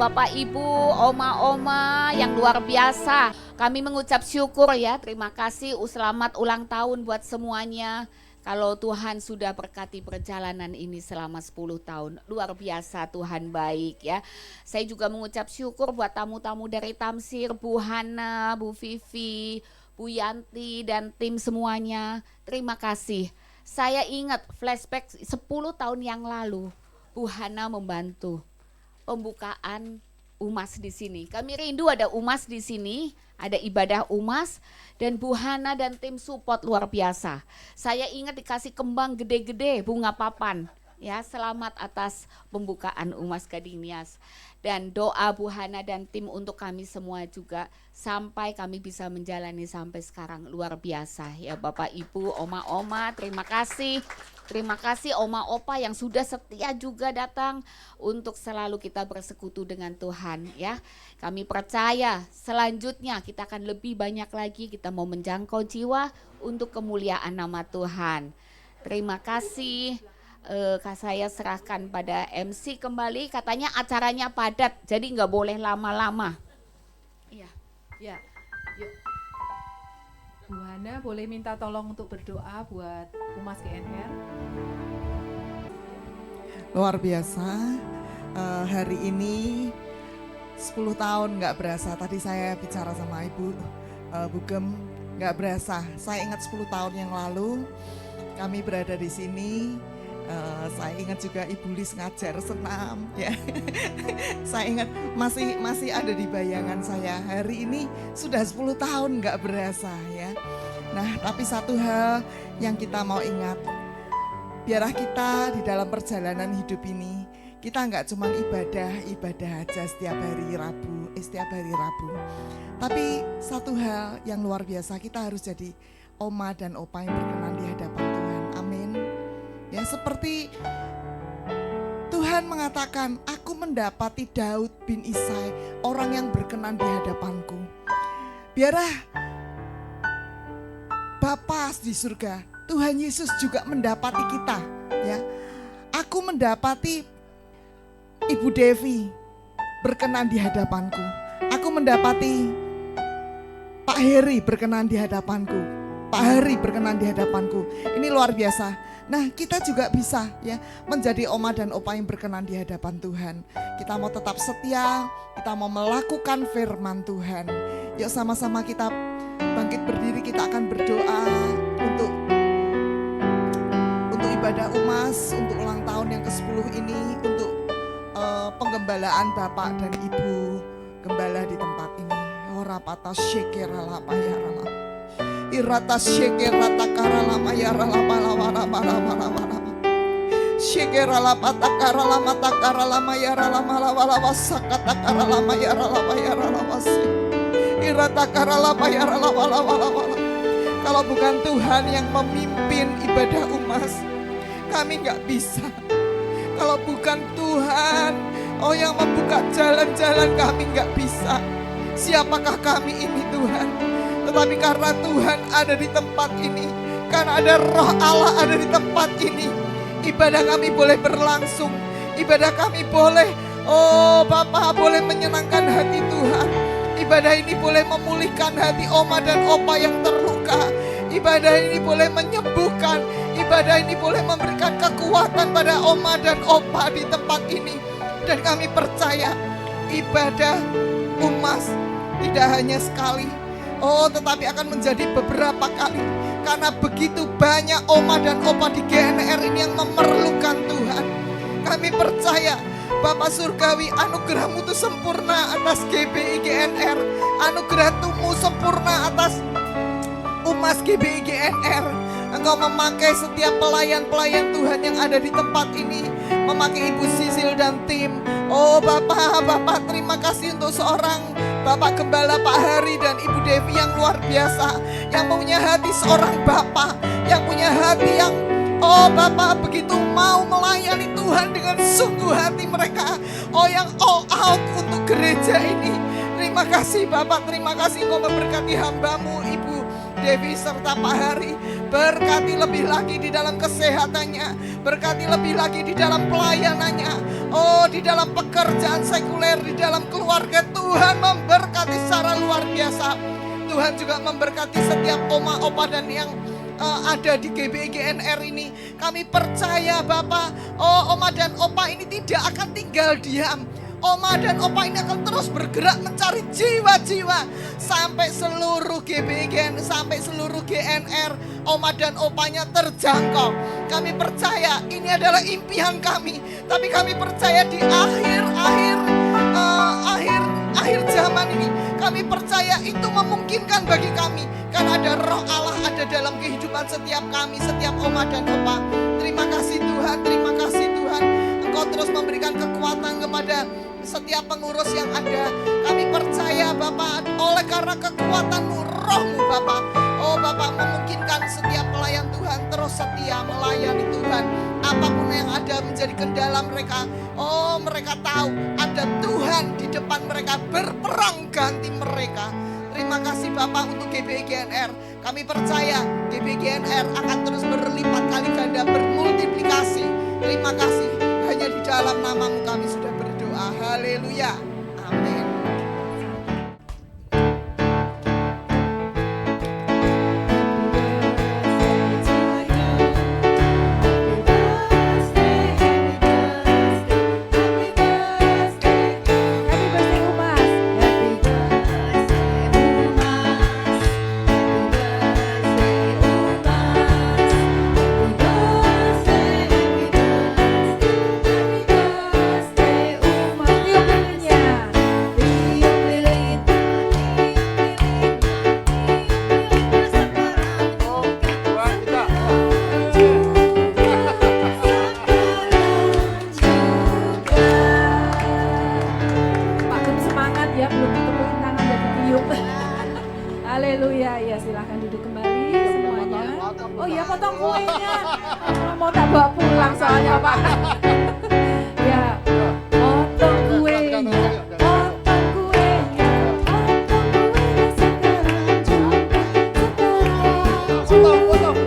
Bapak Ibu, Oma-oma yang luar biasa. Kami mengucap syukur ya, terima kasih, selamat ulang tahun buat semuanya. Kalau Tuhan sudah berkati perjalanan ini selama 10 tahun, luar biasa, Tuhan baik ya. Saya juga mengucap syukur buat tamu-tamu dari Tamsir, Bu Hana, Bu Vivi, Bu Yanti dan tim semuanya. Terima kasih. Saya ingat flashback 10 tahun yang lalu, Bu Hana membantu pembukaan UMAS di sini. Kami rindu ada UMAS di sini, ada ibadah UMAS, dan Bu Hana dan tim support luar biasa. Saya ingat dikasih kembang gede-gede, bunga papan. Ya, selamat atas pembukaan UMAS Gading Nias. Dan doa Bu Hana dan tim untuk kami semua juga sampai kami bisa menjalani sampai sekarang luar biasa. Ya Bapak Ibu, Oma-oma, terima kasih. Terima kasih Oma Opa yang sudah setia juga datang untuk selalu kita bersekutu dengan Tuhan ya. Kami percaya selanjutnya kita akan lebih banyak lagi, kita mau menjangkau jiwa untuk kemuliaan nama Tuhan. Terima kasih. Saya serahkan pada MC kembali, katanya acaranya padat jadi nggak boleh lama-lama.
Iya, ya. Yuk. Bu Hana boleh minta tolong untuk berdoa buat Humas GNR.
Luar biasa, hari ini 10 tahun nggak berasa. Tadi saya bicara sama Ibu Bugem, nggak berasa. Saya ingat 10 tahun yang lalu kami berada di sini. Saya ingat juga Ibu Lis ngajar senam ya. Saya ingat masih ada di bayangan saya. Hari ini sudah 10 tahun nggak berasa ya. Nah, tapi satu hal yang kita mau ingat, biarlah kita di dalam perjalanan hidup ini kita nggak cuma ibadah aja setiap hari Rabu. Tapi satu hal yang luar biasa, kita harus jadi oma dan opa yang berkenan di hadapan Tuhan. Amin. Ya, seperti Tuhan mengatakan, aku mendapati Daud bin Isai, orang yang berkenan di hadapanku. Biarlah Bapa di surga, Tuhan Yesus juga mendapati kita. Ya, aku mendapati Ibu Devi berkenan di hadapanku. Aku mendapati Pak Heri berkenan di hadapanku. Pak Hari berkenan di hadapanku. Ini luar biasa. Nah, kita juga bisa ya menjadi oma dan opa yang berkenan di hadapan Tuhan. Kita mau tetap setia, kita mau melakukan firman Tuhan. Yuk sama-sama kita bangkit berdiri, kita akan berdoa untuk ibadah UMAS, untuk ulang tahun yang ke-10 ini, untuk penggembalaan Bapak dan Ibu Gembala di tempat ini. Ora pata syekera lapa ya rala. Irata syekera takara lama ya rala lama. Syekera lapa takara lama ya rala sakata kara lama ya rala wasi. Irata kara lama ya rala. Kalau bukan Tuhan yang memimpin ibadah UMAS, kami nggak bisa. Kalau bukan Tuhan, yang membuka jalan-jalan, kami nggak bisa. Siapakah kami ini Tuhan? Tetapi karena Tuhan ada di tempat ini, karena ada Roh Allah ada di tempat ini, ibadah kami boleh berlangsung. Ibadah kami boleh, Bapa, boleh menyenangkan hati Tuhan. Ibadah ini boleh memulihkan hati oma dan opa yang terluka. Ibadah ini boleh menyembuhkan. Ibadah ini boleh memberikan kekuatan pada oma dan opa di tempat ini. Dan kami percaya ibadah UMAS tidak hanya sekali, tetapi akan menjadi beberapa kali. Karena begitu banyak oma dan opa di GNR ini yang memerlukan Tuhan. Kami percaya Bapak Surgawi, anugerah-Mu itu sempurna atas GBI GNR. Anugerah Tumu sempurna atas UMAS GBI GNR. Engkau memakai setiap pelayan-pelayan Tuhan yang ada di tempat ini, memakai Ibu Sisil dan tim. Bapak, terima kasih untuk seorang Bapak Gembala Pak Hari dan Ibu Devi yang luar biasa, yang punya hati seorang Bapak, yang punya hati yang Bapak begitu mau melayani Tuhan dengan sungguh hati mereka. Yang all out untuk gereja ini. Terima kasih Bapak, terima kasih Engkau memberkati hamba-Mu Ibu Devi serta Pak Hari. Berkati lebih lagi di dalam kesehatannya, berkati lebih lagi di dalam pelayanannya. Oh, di dalam pekerjaan sekuler, di dalam keluarga, Tuhan memberkati secara luar biasa. Tuhan juga memberkati setiap oma, opa dan yang ada di GBI GNR ini. Kami percaya Bapak, oh oma dan opa ini tidak akan tinggal diam. Oma dan opa ini akan terus bergerak mencari jiwa-jiwa sampai seluruh GBI GNR, sampai seluruh GNR, oma dan opanya terjangkau. Kami percaya ini adalah impian kami, tapi kami percaya di akhir zaman ini, kami percaya itu memungkinkan bagi kami karena ada Roh Allah ada dalam kehidupan setiap kami, setiap oma dan opa. Terima kasih Tuhan, terima kasih Tuhan. Engkau terus memberikan kekuatan kepada setiap pengurus yang ada. Kami percaya Bapak, oleh karena kekuatan-Mu, Roh-Mu Bapak, oh Bapak memungkinkan setiap pelayan Tuhan terus setia melayani Tuhan. Apapun yang ada menjadi kendala mereka, oh mereka tahu ada Tuhan di depan mereka berperang ganti mereka. Terima kasih Bapak untuk GBI GNR. Kami percaya GBI GNR akan terus berlipat kali ganda, bermultiplikasi. Terima kasih, hanya di dalam nama-Mu kami sudah berdoa. Haleluya. Amin.
Haleluya, ya silahkan duduk kembali semuanya. Oh ya, potong kuenya. Mau tak bawa pulang soalnya Pak. Ya, potong kuenya. Potong kuenya. Potong kuenya sekarang juga. Potong.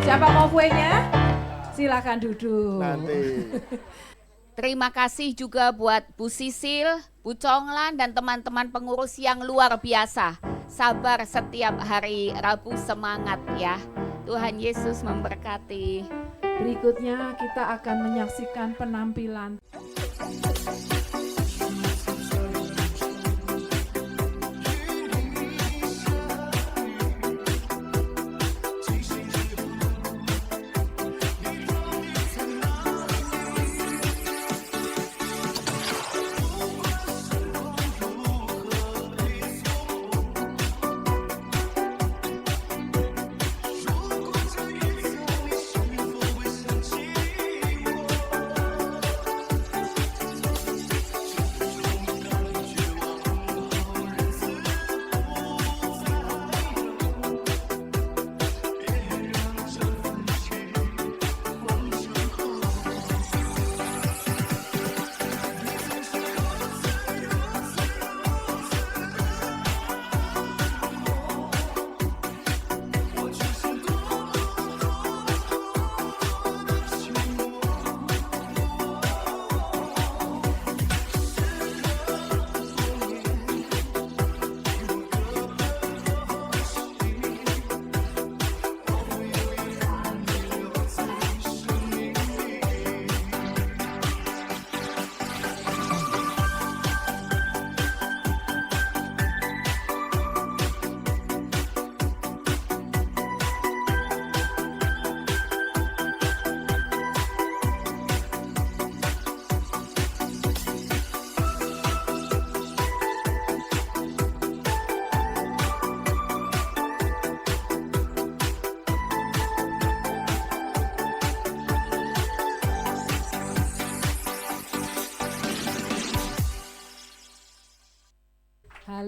Siapa mau kuenya? Silakan duduk.
Nanti.
Terima kasih juga buat Bu Sisil, Bu Conglan, dan teman-teman pengurus yang luar biasa. Sabar setiap hari Rabu, semangat ya. Tuhan Yesus memberkati.
Berikutnya kita akan menyaksikan penampilan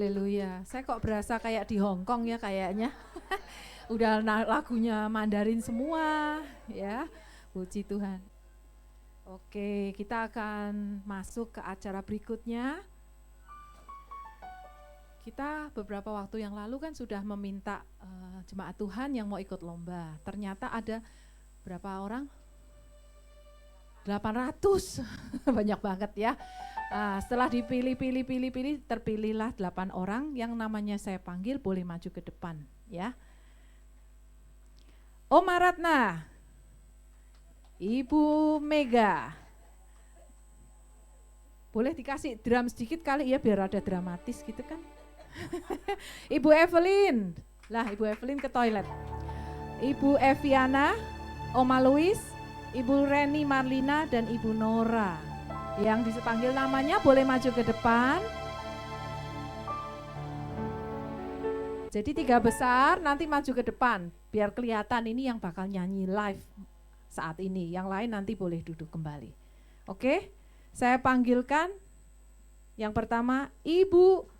Haleluya. Saya kok berasa kayak di Hong Kong ya kayaknya. Udah lagunya Mandarin semua ya. Puji Tuhan. Oke, kita akan masuk ke acara berikutnya. Kita beberapa waktu yang lalu kan sudah meminta jemaat Tuhan yang mau ikut lomba. Ternyata ada berapa orang? 800. Banyak banget ya. Setelah dipilih, terpilihlah 8 orang yang namanya saya panggil boleh maju ke depan ya. Oma Ratna, Ibu Mega, boleh dikasih drum sedikit kali ya biar ada dramatis gitu kan. Ibu Evelyn, lah Ibu Evelyn ke toilet. Ibu Eviana, Oma Louis, Ibu Reni Marlina dan Ibu Nora. Yang dipanggil namanya boleh maju ke depan. Jadi 3 besar nanti maju ke depan biar kelihatan ini yang bakal nyanyi live saat ini. Yang lain nanti boleh duduk kembali. Oke, saya panggilkan yang pertama Ibu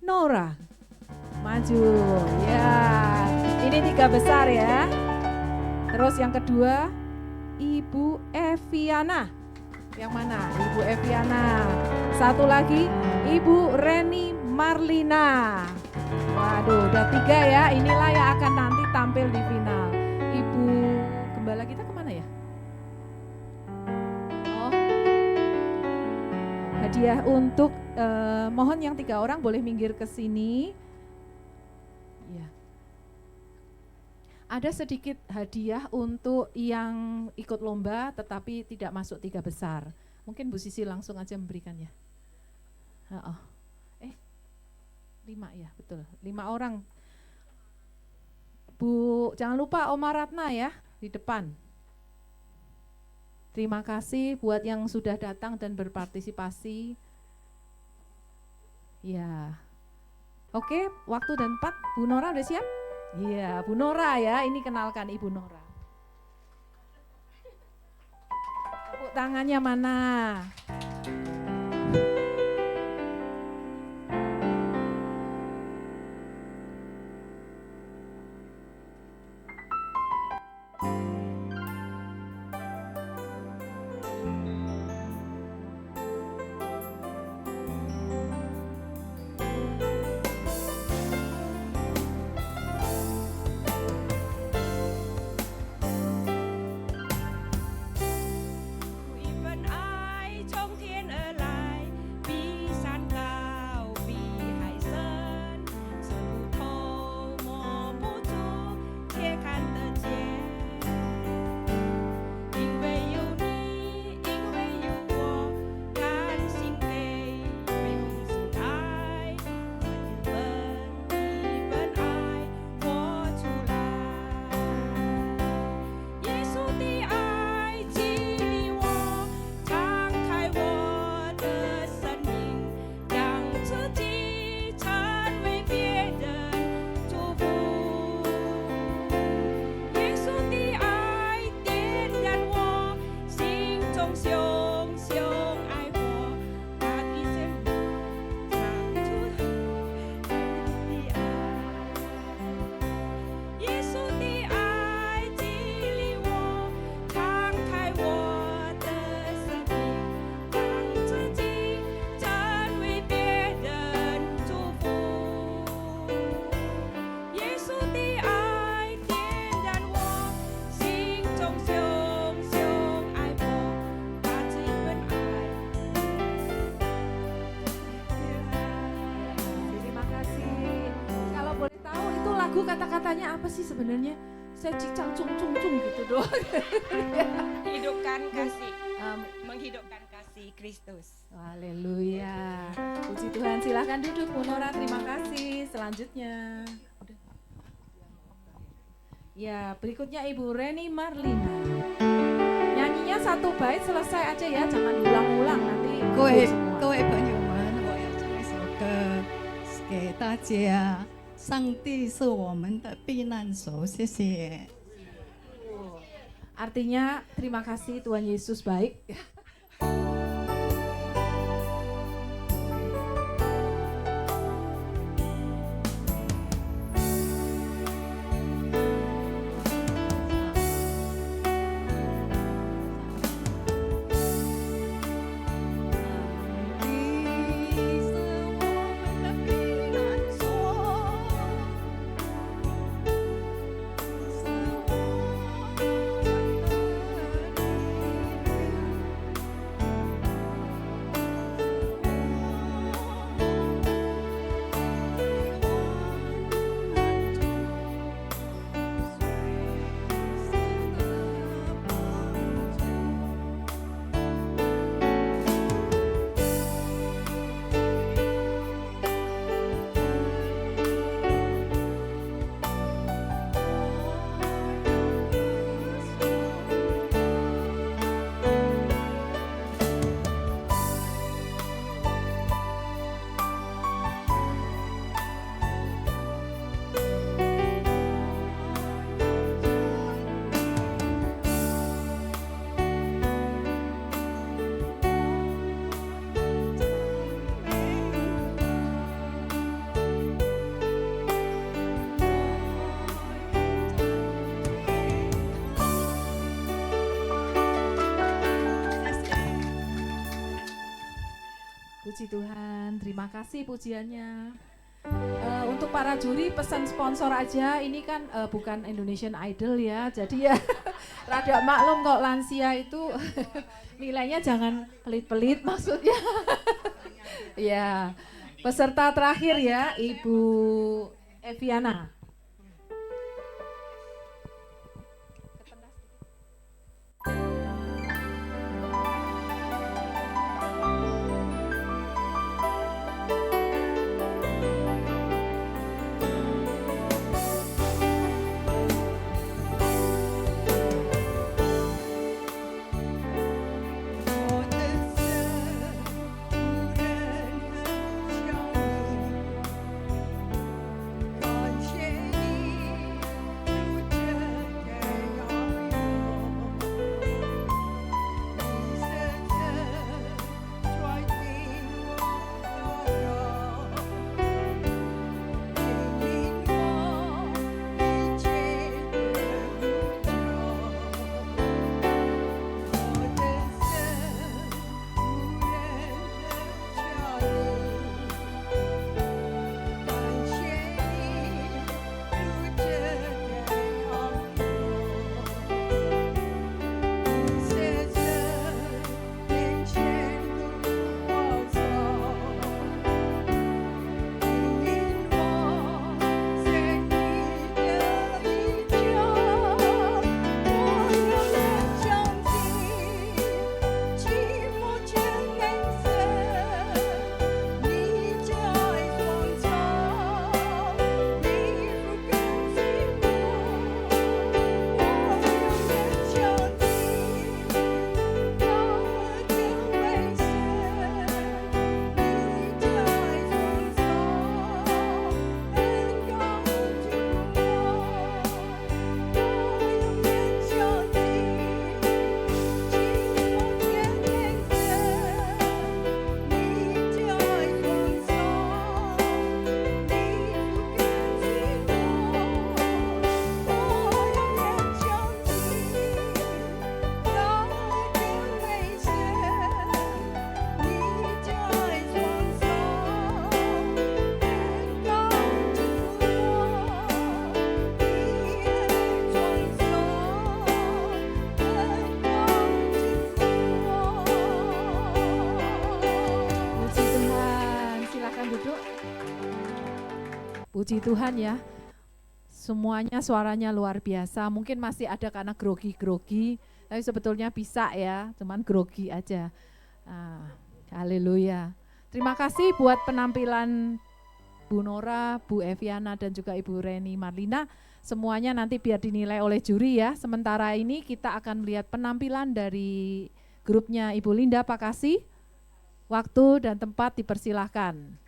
Nora. Maju, ya. Ini 3 besar ya. Terus yang kedua Ibu Eviana. Yang mana? Ibu Eviana. Satu lagi Ibu Reni Marlina. Waduh, udah 3 ya. Inilah yang akan nanti tampil di final. Ibu Gembala kita kemana ya? Oh, hadiah untuk mohon yang 3 orang boleh minggir ke sini. Ya. Ada sedikit hadiah untuk yang ikut lomba tetapi tidak masuk 3 besar. Mungkin Bu Sisi langsung aja memberikan ya. 5 ya, betul. 5 orang. Bu, jangan lupa Oma Ratna ya di depan. Terima kasih buat yang sudah datang dan berpartisipasi. Ya. Oke, waktu dan tempat. Bu Nora udah siap? Iya, Bu Nora ya, ini kenalkan Ibu Nora. Tepuk tangannya mana? Kata-katanya apa sih sebenarnya? Saya cicang cung gitu doang.
Hidupkan kasih, menghidupkan kasih Kristus.
Haleluya. Puji Tuhan, silahkan duduk Bu Nora, terima kasih. Selanjutnya. Ya, berikutnya Ibu Reni Marlina. Nyanyinya 1 bait selesai aja ya, jangan diulang-ulang nanti.
各位朋友们，我要唱一首歌给大家。上帝是我们的避难所，谢谢。
Artinya terima kasih Tuhan Yesus baik. Puji Tuhan, terima kasih pujiannya. Untuk para juri pesan sponsor aja, ini kan bukan Indonesian Idol ya, jadi ya rada maklum kok lansia itu nilainya jangan pelit-pelit maksudnya. Ya, peserta terakhir ya Ibu Eviana. Puji Tuhan ya, semuanya suaranya luar biasa. Mungkin masih ada karena grogi-grogi, tapi sebetulnya bisa ya, cuman grogi aja. Haleluya. Terima kasih buat penampilan Bu Nora, Bu Eviana, dan juga Ibu Reni Marlina. Semuanya nanti biar dinilai oleh juri ya. Sementara ini kita akan melihat penampilan dari grupnya Ibu Linda Pakasih. Waktu dan tempat dipersilahkan.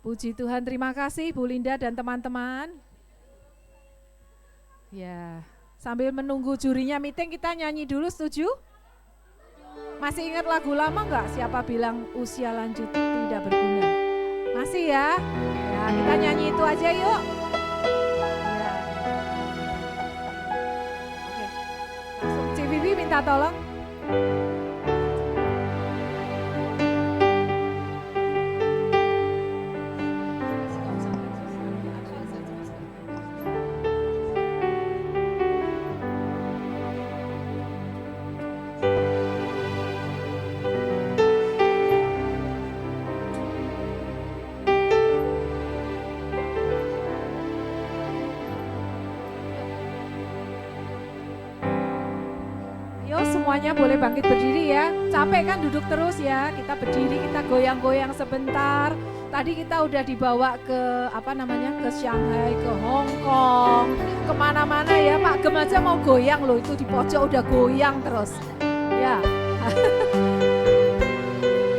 Puji Tuhan, terima kasih Bu Linda dan teman-teman. Ya, sambil menunggu jurinya meeting kita nyanyi dulu, setuju? Masih ingat lagu lama enggak? Siapa bilang usia lanjut tidak berguna? Masih ya? Ya, kita nyanyi itu aja yuk. Ya. Oke. Langsung CVV minta tolong. Semuanya boleh bangkit berdiri ya. Capek kan duduk terus ya. Kita berdiri, kita goyang-goyang sebentar. Tadi kita udah dibawa ke ke Shanghai, ke Hong Kong, kemana-mana ya. Pak Gem aja mau goyang loh, itu di pojok udah goyang terus. Ya.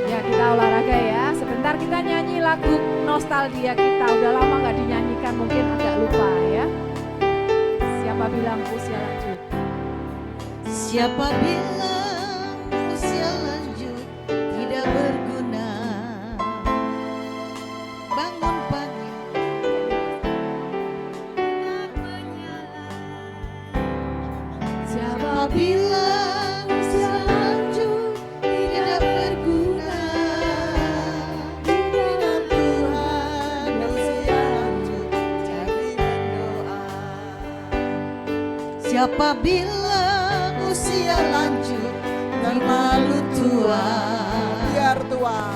Ya kita olahraga ya. Sebentar kita nyanyi lagu nostalgia kita. Udah lama nggak dinyanyikan, mungkin agak lupa ya. Siapa bilang usia lanjut?
Siapa bilang usia lanjut tidak berguna? Bangun pagi siapa bilang usia lanjut tidak berguna? Dengan Tuhan usia lanjut jadi berdoa. Siapa bilang usia lanjut terlalu tua?
Biar tua,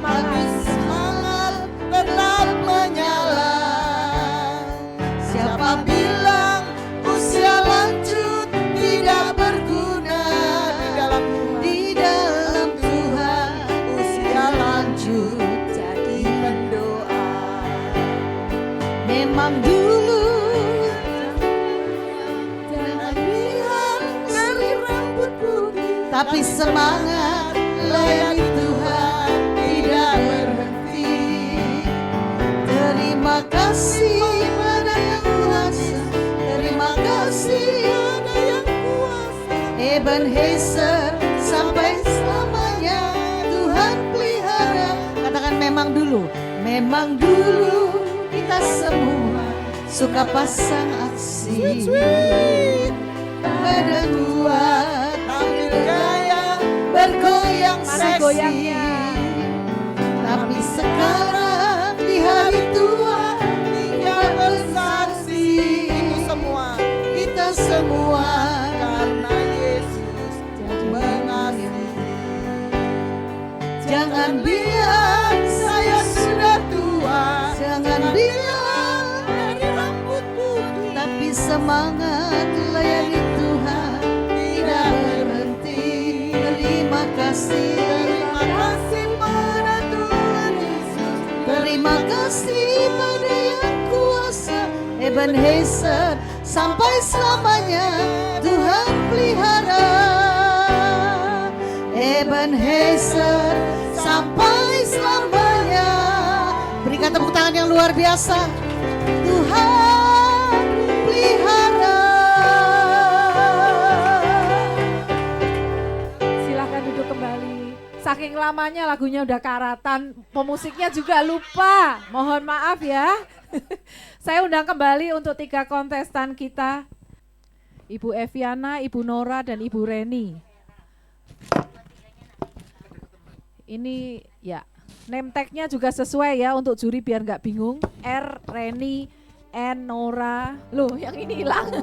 Tapi semangat tetap menyala. Siapa bilang usia lanjut tidak berguna? Di dalam Tuhan usia lanjut jadi pendoa. Memang dulu tapi semangat layani Tuhan tidak berhenti. Terima kasih pada yang kuasa, terima kasih pada yang kuasa. Ebenezer sampai selamanya Tuhan pelihara. Katakan memang dulu kita semua suka pasang aksi. Pada Tuhan bergoyang seksi, tapi sekarang di hari tua tinggal bersaksi. Kita semua karena Yesus mengasihi. Jangan bilang saya sudah tua, jangan bilang dari rambut putih, tapi semangat layani Tuhan tidak berhenti. Terima kasih pada Tuhan Yesus. Terima kasih pada yang kuasa. Ebenezer sampai selamanya Tuhan pelihara. Ebenezer sampai selamanya. Berikan tepuk tangan yang luar biasa. Tuhan pelihara.
Saking lamanya lagunya udah karatan, pemusiknya juga lupa. Mohon maaf ya. Saya undang kembali untuk 3 kontestan kita. Ibu Eviana, Ibu Nora, dan Ibu Reni. Ini ya, name tag-nya juga sesuai ya untuk juri biar nggak bingung. R, Reni, N, Nora. Loh, yang ini hilang.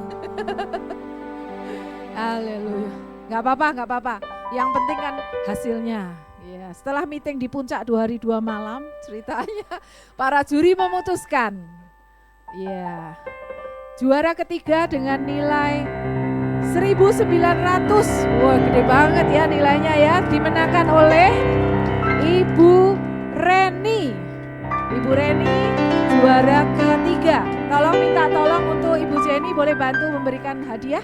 Haleluya. Nggak apa-apa. Yang penting kan hasilnya. Ya, setelah meeting di puncak 2 hari 2 malam, ceritanya para juri memutuskan. Ya, juara ketiga dengan nilai 1.900. Wah, gede banget ya nilainya ya. Dimenangkan oleh Ibu Reni. Ibu Reni juara ketiga. Minta tolong untuk Ibu Jenny, boleh bantu memberikan hadiah?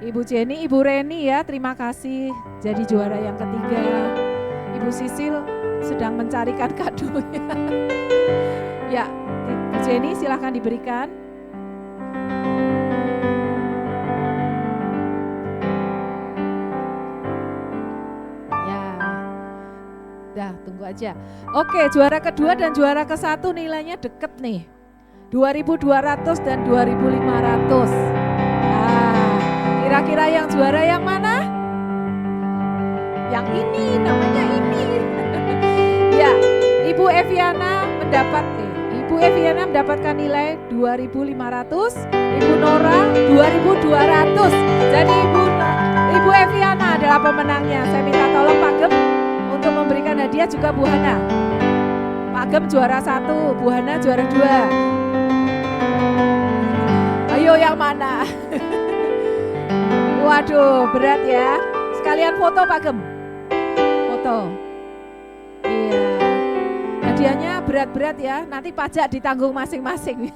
Ibu Jenny, Ibu Reni ya, terima kasih jadi juara yang ketiga. Ibu Sisil sedang mencarikan kadonya. Ya, Bu Jenny silahkan diberikan. Ya, dah tunggu aja. Oke, juara kedua dan juara ke-1 nilainya deket nih. 2.200 dan 2.500. Nah, kira-kira yang juara yang mana? Yang ini, namanya ini. Ya, Ibu Eviana mendapatkan nilai 2.500, Ibu Nora 2.200. Jadi Ibu Eviana adalah pemenangnya. Saya minta tolong Pak Gem untuk memberikan hadiah, juga Bu Hana. Pak Gem juara 1, Bu Hana juara 2. Ayo yang mana? Waduh, berat ya. Sekalian foto Pak Gem. Foto. Iya. Hadiahnya berat-berat ya. Nanti pajak ditanggung masing-masing.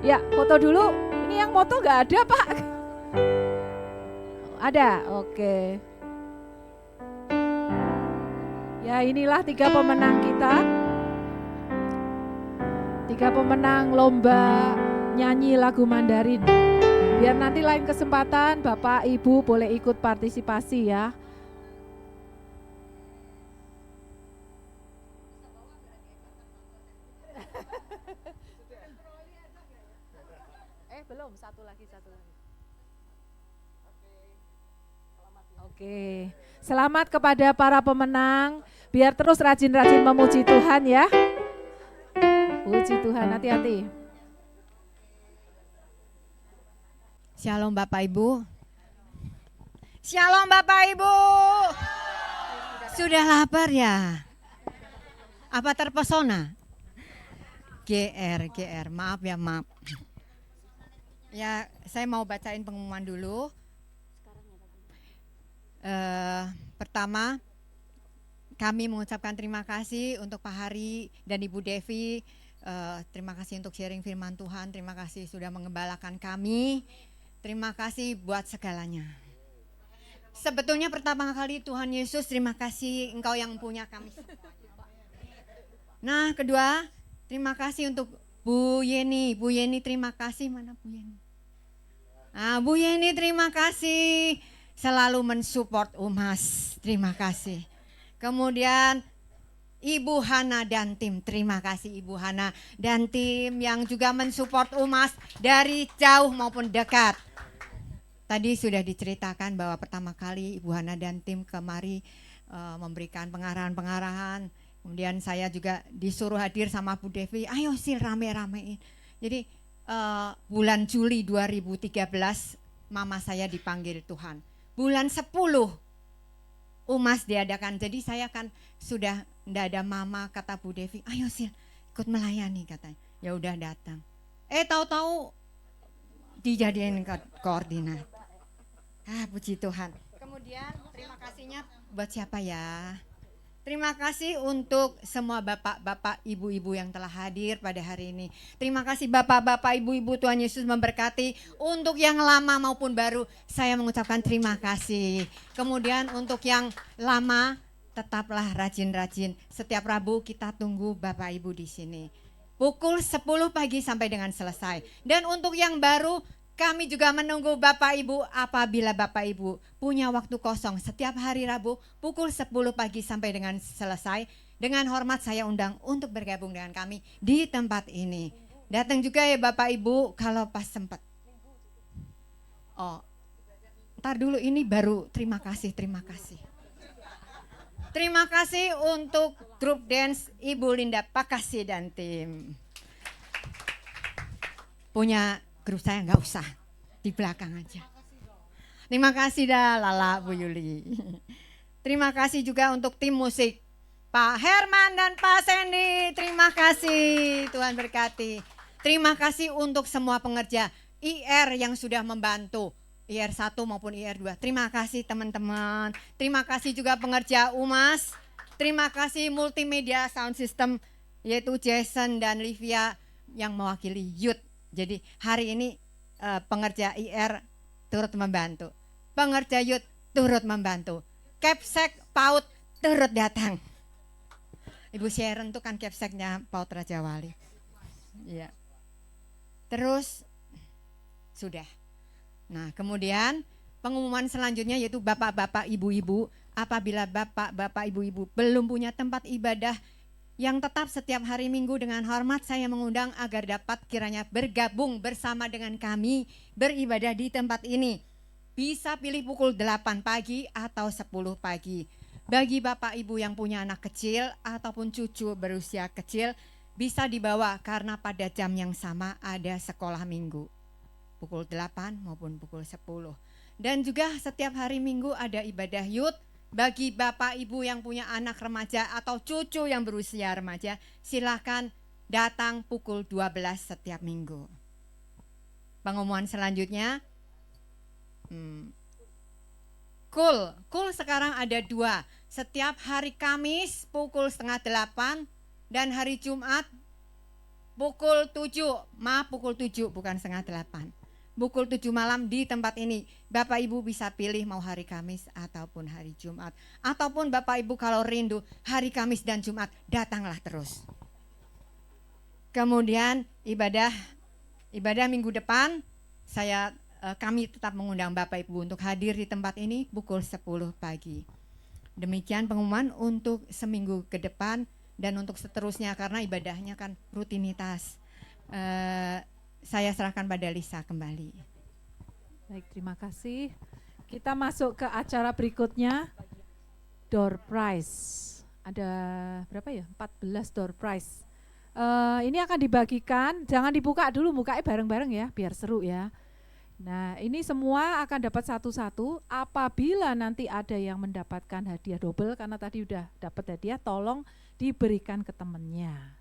Ya, foto dulu. Ini yang foto nggak ada Pak? Ada, oke. Ya, inilah 3 pemenang kita. 3 pemenang lomba nyanyi lagu Mandarin. Biar nanti lain kesempatan Bapak Ibu boleh ikut partisipasi ya. Belum, satu lagi. Oke. Selamat kepada para pemenang. Biar terus rajin-rajin memuji Tuhan ya. Puji Tuhan, hati-hati.
Shalom Bapak Ibu. Shalom Bapak Ibu. Sudah lapar ya? Apa terpesona? GR, maaf ya, maaf. Ya, saya mau bacain pengumuman dulu. Pertama, kami mengucapkan terima kasih untuk Pak Hari dan Ibu Devi. Terima kasih untuk sharing firman Tuhan. Terima kasih sudah mengembalakan kami. Terima kasih buat segalanya. Sebetulnya pertama kali Tuhan Yesus, terima kasih Engkau yang punya kami. Nah, kedua, terima kasih untuk Bu Yeni. Bu Yeni terima kasih. Mana Bu Yeni? Nah, Bu Yeni terima kasih selalu mensupport UMAS. Terima kasih. Kemudian Ibu Hana dan tim, terima kasih Ibu Hana dan tim yang juga mensupport UMAS dari jauh maupun dekat. Tadi sudah diceritakan bahwa pertama kali Ibu Hana dan tim kemari memberikan pengarahan-pengarahan. Kemudian saya juga disuruh hadir sama Bu Devi, ayo sil rame-ramein. Jadi bulan Juli 2013 mama saya dipanggil Tuhan. Bulan 10 UMAS diadakan, jadi saya kan sudah enggak ada mama, kata Bu Devi, ayo sil ikut melayani katanya. Ya udah datang. Tahu-tahu dijadiin koordinator. Puji Tuhan. Kemudian terima kasihnya buat siapa ya? Terima kasih untuk semua bapak-bapak, ibu-ibu yang telah hadir pada hari ini. Terima kasih bapak-bapak, ibu-ibu, Tuhan Yesus memberkati. Untuk yang lama maupun baru, saya mengucapkan terima kasih. Kemudian untuk yang lama, tetaplah rajin-rajin. Setiap Rabu kita tunggu bapak ibu di sini. Pukul 10 pagi sampai dengan selesai. Dan untuk yang baru, kami juga menunggu Bapak Ibu apabila Bapak Ibu punya waktu kosong setiap hari Rabu pukul 10 pagi sampai dengan selesai. Dengan hormat saya undang untuk bergabung dengan kami di tempat ini. Datang juga ya Bapak Ibu kalau pas sempat. Ntar dulu ini baru terima kasih. Terima kasih untuk grup dance Ibu Linda Pakasi dan tim. Punya grup saya nggak usah, di belakang aja. Terima kasih dah Lala, Bu Yuli. Terima kasih juga untuk tim musik Pak Herman dan Pak Sandy. Terima kasih, Tuhan berkati. Terima kasih untuk semua pengerja IR yang sudah membantu, IR 1 maupun IR 2. Terima kasih teman-teman. Terima kasih juga pengerja UMAS. Terima kasih multimedia sound system yaitu Jason dan Livia yang mewakili youth. Jadi hari ini pengerja IR turut membantu, pengerja youth turut membantu, Kepsek PAUD turut datang. Ibu Sharon tuh kan capseknya Paut Raja Wali. Iya. Terus sudah. Nah, kemudian pengumuman selanjutnya yaitu bapak-bapak, ibu-ibu, apabila bapak-bapak, ibu-ibu belum punya tempat ibadah yang tetap setiap hari Minggu, dengan hormat saya mengundang agar dapat kiranya bergabung bersama dengan kami beribadah di tempat ini. Bisa pilih pukul 8 pagi atau 10 pagi. Bagi bapak ibu yang punya anak kecil ataupun cucu berusia kecil bisa dibawa karena pada jam yang sama ada sekolah minggu. Pukul 8 maupun pukul 10. Dan juga setiap hari Minggu ada ibadah youth. Bagi bapak ibu yang punya anak remaja atau cucu yang berusia remaja, silakan datang pukul 12 setiap minggu. Pengumuman selanjutnya, Kul sekarang ada 2. Setiap hari Kamis pukul 7:30 dan hari Jumat pukul 7. Maaf, pukul 7 bukan 7:30. Pukul 7 malam di tempat ini. Bapak Ibu bisa pilih mau hari Kamis ataupun hari Jumat. Ataupun Bapak Ibu kalau rindu hari Kamis dan Jumat, datanglah terus. Kemudian ibadah minggu depan kami tetap mengundang Bapak Ibu untuk hadir di tempat ini pukul 10 pagi. Demikian pengumuman untuk seminggu ke depan dan untuk seterusnya karena ibadahnya kan rutinitas. Saya serahkan pada Lisa kembali.
Baik, terima kasih. Kita masuk ke acara berikutnya, door prize. Ada berapa ya? 14 door prize. Ini akan dibagikan, jangan dibuka dulu, bukanya bareng-bareng ya, biar seru ya. Nah, ini semua akan dapat satu-satu. Apabila nanti ada yang mendapatkan hadiah double, karena tadi udah dapat hadiah, tolong diberikan ke temennya.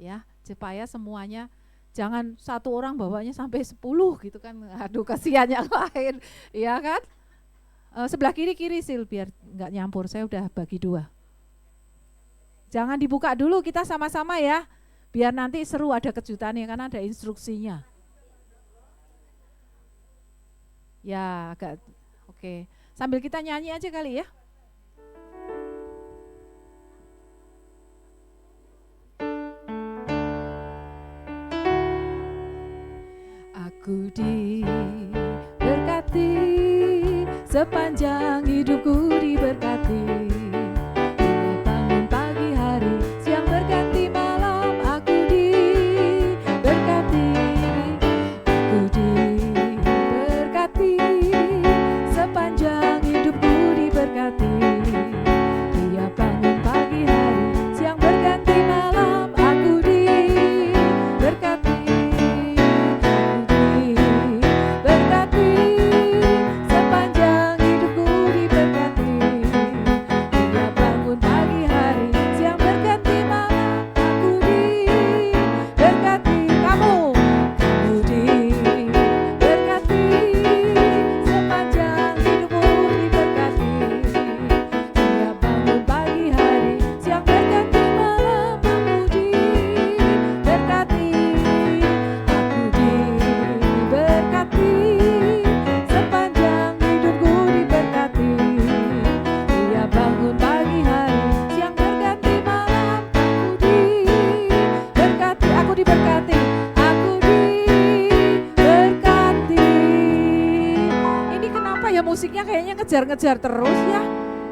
Ya, supaya semuanya, jangan satu orang bawanya sampai 10 gitu kan, aduh kasihan yang lain, ya kan? Sebelah kiri Sil, biar nggak nyampur, saya udah bagi 2. Jangan dibuka dulu, kita sama-sama ya, biar nanti seru, ada kejutannya karena ada instruksinya. Ya, agak oke. Sambil kita nyanyi aja kali ya. Aku diberkati, sepanjang hidupku diberkati. Bila bangun pagi hari, siang berganti malam, aku diberkati. Aku diberkati, sepanjang hidupku diberkati. Dia bangun pagi hari, siang berganti malam, aku diberkati. Musiknya kayaknya ngejar-ngejar terus ya,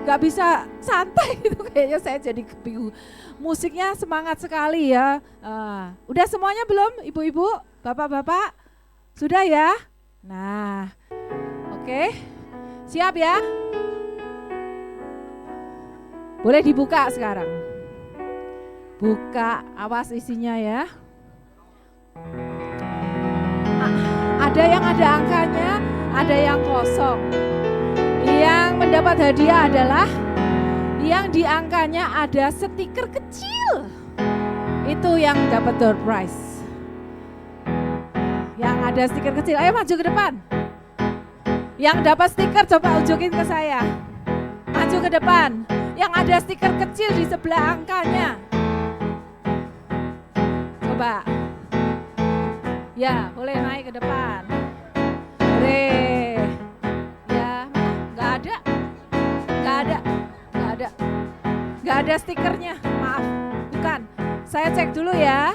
gak bisa santai gitu, kayaknya saya jadi bingung. Musiknya semangat sekali ya. Udah semuanya belum ibu-ibu, bapak-bapak? Sudah ya? Nah, oke, siap ya? Boleh dibuka sekarang. Buka, awas isinya ya. Ada yang ada angkanya, ada yang kosong. Yang mendapat hadiah adalah yang di angkanya ada stiker kecil. Itu yang dapat door prize. Yang ada stiker kecil, ayo maju ke depan. Yang dapat stiker coba unjukin ke saya. Maju ke depan. Yang ada stiker kecil di sebelah angkanya. Coba. Ya, boleh naik ke depan. Boleh. Gak ada stikernya, maaf. saya cek dulu ya.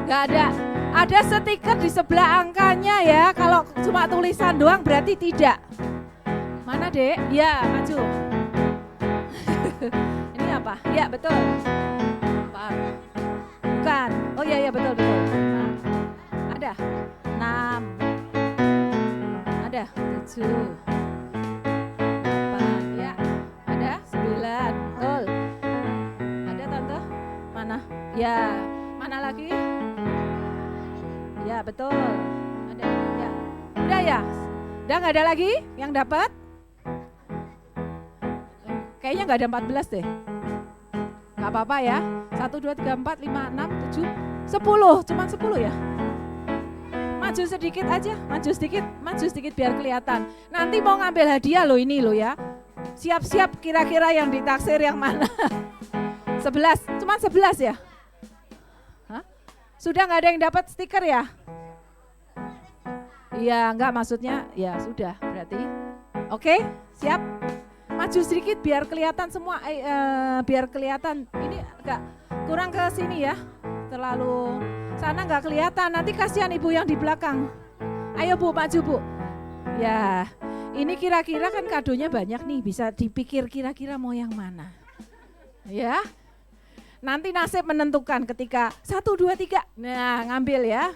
Nggak ada. Ada stiker di sebelah angkanya ya. Kalau cuma tulisan doang berarti tidak. Mana Dek? Ya, maju. Ini apa? Ya, betul. Apaan? Bukan. Oh iya, betul. Nah, ada. 6. Ada. 7. 8. Ya. Ada. 9. Betul. Ada Tante? Mana? Ya. Mana lagi? Ya, betul. Ada. Ya. Udah ya? Udah nggak ada lagi yang dapat? Kayaknya nggak ada 14 deh. Nggak apa-apa ya. 1, 2, 3, 4, 5, 6, 7, 10. Cuman 10 ya. Maju sedikit aja, maju sedikit biar kelihatan. Nanti mau ngambil hadiah loh ini loh ya. Siap-siap kira-kira yang ditaksir yang mana. 11, cuman 11 ya. Hah? Sudah nggak ada yang dapat stiker ya? Iya, enggak maksudnya ya sudah berarti. Oke, siap. Maju sedikit biar kelihatan semua, biar kelihatan. Ini agak kurang ke sini ya, terlalu sana nggak kelihatan. Nanti kasihan ibu yang di belakang. Ayo Bu, maju Bu. Ya, ini kira-kira kan kadonya banyak nih, bisa dipikir kira-kira mau yang mana. Ya, nanti nasib menentukan ketika 1, 2, 3. Nah, ngambil ya.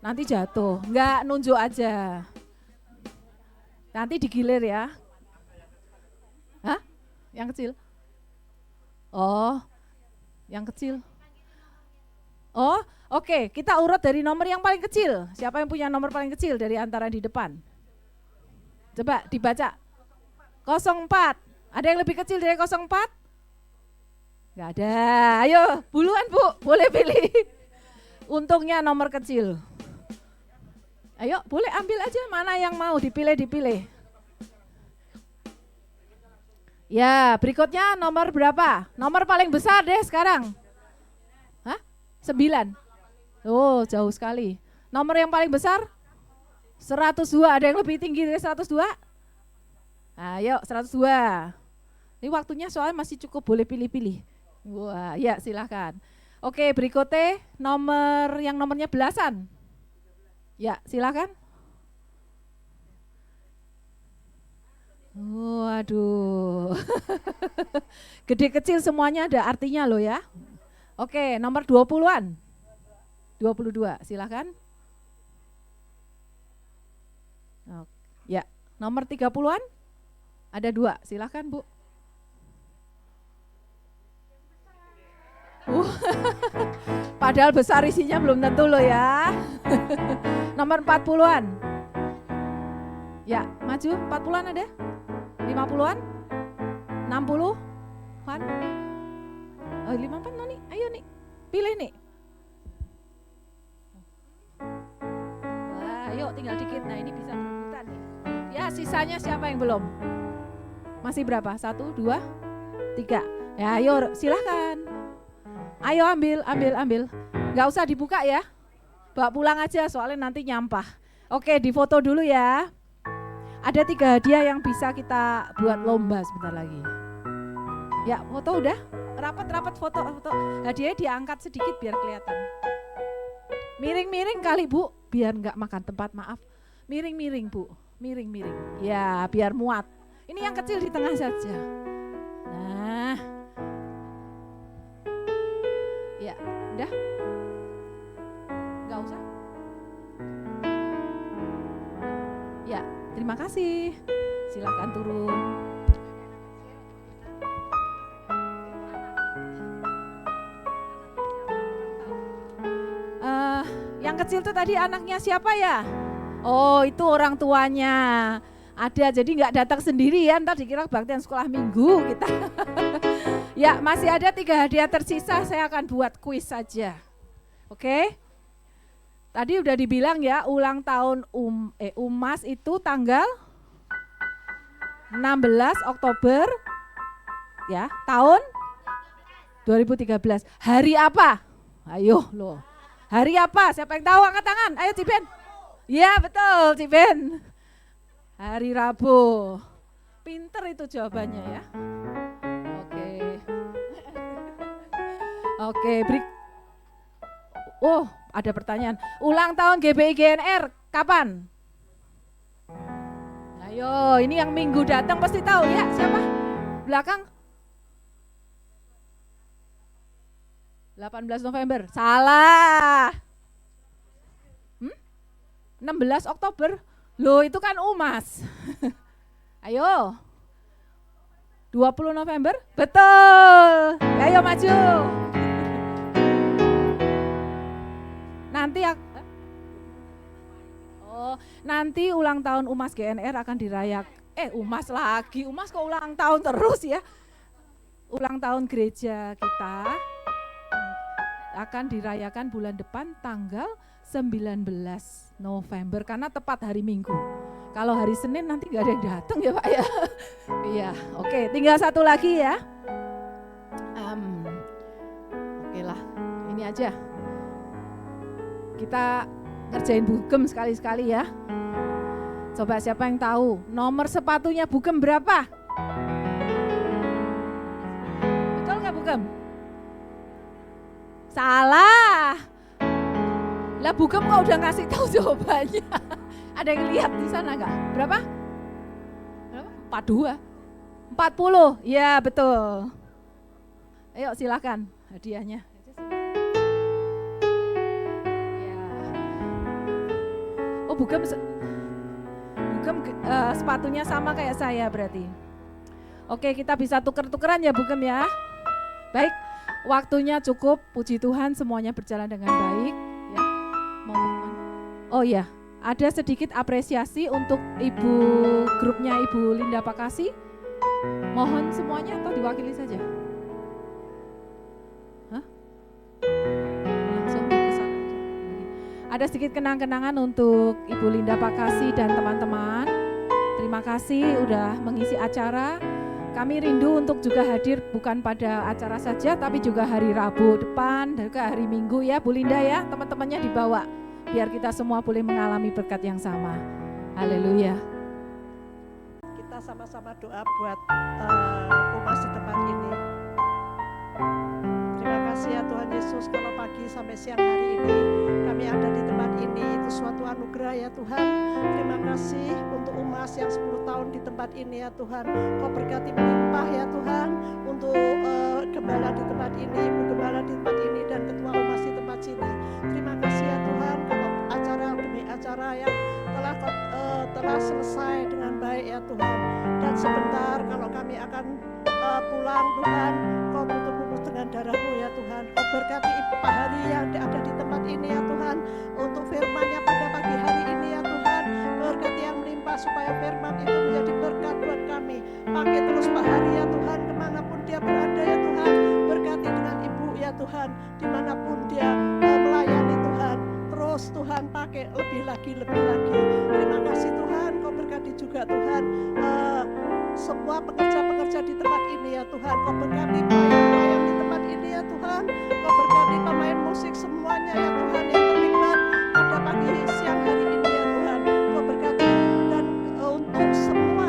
Nanti jatuh, nggak nunjuk aja. Nanti digilir ya. Hah? Yang kecil? Oh, yang kecil. Oh, oke. Kita urut dari nomor yang paling kecil. Siapa yang punya nomor paling kecil dari antara di depan? Coba dibaca. 04. Ada yang lebih kecil dari 04? Nggak ada. Ayo, buruan Bu, boleh pilih. Untungnya nomor kecil. Ayo, boleh ambil aja mana yang mau dipilih. Ya, berikutnya nomor berapa? Nomor paling besar deh sekarang. Hah? 9. Oh, jauh sekali. Nomor yang paling besar? 102. Ada yang lebih tinggi dari 102? Ayo, 102. Ini waktunya soalnya masih cukup, boleh pilih-pilih. Wah, ya silahkan. Oke, berikutnya yang nomornya belasan. Ya, silahkan. Waduh. Gede kecil semuanya ada artinya loh ya. Oke, nomor 20-an. 22, silahkan. Ya, nomor 30-an. Ada 2, silahkan Bu. Padahal besar isinya belum tentu loh ya. Nomor 40-an. Ya, maju 40-an ada? 50-an? 60-an? Oh, 50-an nih, ayo nih, pilih nih. Wah, yuk tinggal dikit, nah ini bisa berebutan nih. Ya, sisanya siapa yang belum? Masih berapa? 1, 2, 3. Ya, ayo silahkan. Ayo ambil. Nggak usah dibuka ya, bawa pulang aja soalnya nanti nyampah. Oke, difoto dulu ya. Ada 3 hadiah yang bisa kita buat lomba sebentar lagi. Ya, foto udah? Rapat foto. Hadiahnya diangkat sedikit biar kelihatan. Miring-miring kali Bu, biar nggak makan tempat, maaf. Miring-miring Bu, miring-miring. Ya, biar muat. Ini yang kecil di tengah saja. Nah. Ya, udah? Nggak usah? Ya, terima kasih. Silakan turun. Yang kecil tuh tadi anaknya siapa ya? Oh, itu orang tuanya. Ada, jadi nggak datang sendiri ya, ntar dikira baktian sekolah minggu kita. Ya, masih ada 3 hadiah tersisa, saya akan buat kuis saja. Oke? Tadi udah dibilang ya, ulang tahun UMAS itu tanggal 16 Oktober ya, tahun 2013. Hari apa? Ayo loh. Hari apa? Siapa yang tahu angkat tangan? Ayo Ciben. Iya betul Ciben. Hari Rabu. Pinter itu jawabannya ya. Oke. Oke, oh, ada pertanyaan. Ulang tahun GBI GNR kapan? Ayo, ini yang minggu datang pasti tahu ya. Siapa? Belakang? 18 November. Salah. 16 Oktober. Loh, itu kan UMAS. Ayo. 20 November? Betul. Ayo maju. Nanti ulang tahun UMAS GNR akan dirayak. UMAS lagi. UMAS kok ulang tahun terus ya. Ulang tahun gereja kita akan dirayakan bulan depan tanggal 19 November karena tepat hari Minggu. Kalau hari Senin nanti gak ada yang datang ya Pak ya. Iya, oke, tinggal satu lagi ya. Oke lah, ini aja. Kita ngerjain Bugem sekali-sekali ya. Coba siapa yang tahu nomor sepatunya Bugem berapa? Betul nggak Bugem? Salah. Lah Bugem kok udah ngasih tahu jawabannya. Ada yang lihat di sana nggak? Berapa? 42. 40. Ya betul. Ayo silakan hadiahnya. Ya. Oh Bugem sepatunya sama kayak saya berarti. Oke, kita bisa tuker-tukeran ya Bugem ya. Baik, waktunya cukup. Puji Tuhan semuanya berjalan dengan baik. Ya. Oh iya, ada sedikit apresiasi untuk ibu grupnya Ibu Linda Pakasi. Mohon semuanya atau diwakili saja? Hah? Langsung ke sana aja. Ada sedikit kenang-kenangan untuk Ibu Linda Pakasi dan teman-teman. Terima kasih udah mengisi acara. Kami rindu untuk juga hadir bukan pada acara saja tapi juga hari Rabu depan dan juga hari Minggu ya Bu Linda ya. Teman-temannya dibawa biar kita semua boleh mengalami berkat yang sama. Haleluya.
Kita sama-sama doa buat umat di tempat ini. Terima kasih ya Tuhan Yesus, kalau pagi sampai siang hari ini kami ada di tempat ini, itu suatu anugerah ya Tuhan. Terima kasih untuk umat yang 10 tahun di tempat ini ya Tuhan. Kau berkati melimpah ya Tuhan untuk gembala di tempat ini, ibu gembala di tempat ini dan ketua umat di tempat sini. Terima kasih ya Tuhan, kalau acara demi acara yang telah selesai dengan baik ya Tuhan. Dan sebentar kalau kami akan pulang Tuhan, Kau tutup bungkus dengan darah-Mu ya Tuhan. Kau berkati Pak Hari yang ada di tempat ini ya Tuhan, untuk firman-Nya pada pagi hari ini ya Tuhan. Berkati yang melimpah supaya firman itu menjadi berkat buat kami. Pakai terus Pak Hari ya Tuhan, kemanapun dia berada ya Tuhan. Berkati dengan Ibu ya Tuhan, dimanapun dia melayani Tuhan. Terus Tuhan pakai lebih lagi. Terima kasih Tuhan, Kau berkati juga Tuhan semua pekerja-pekerja di tempat ini ya Tuhan. Kau berkati pelayan-pelayan di tempat ini ya Tuhan. Kau berkati pemain musik semuanya ya Tuhan yang terlibat pada pagi siang hari ini ya Tuhan. Kau berkati dan untuk semua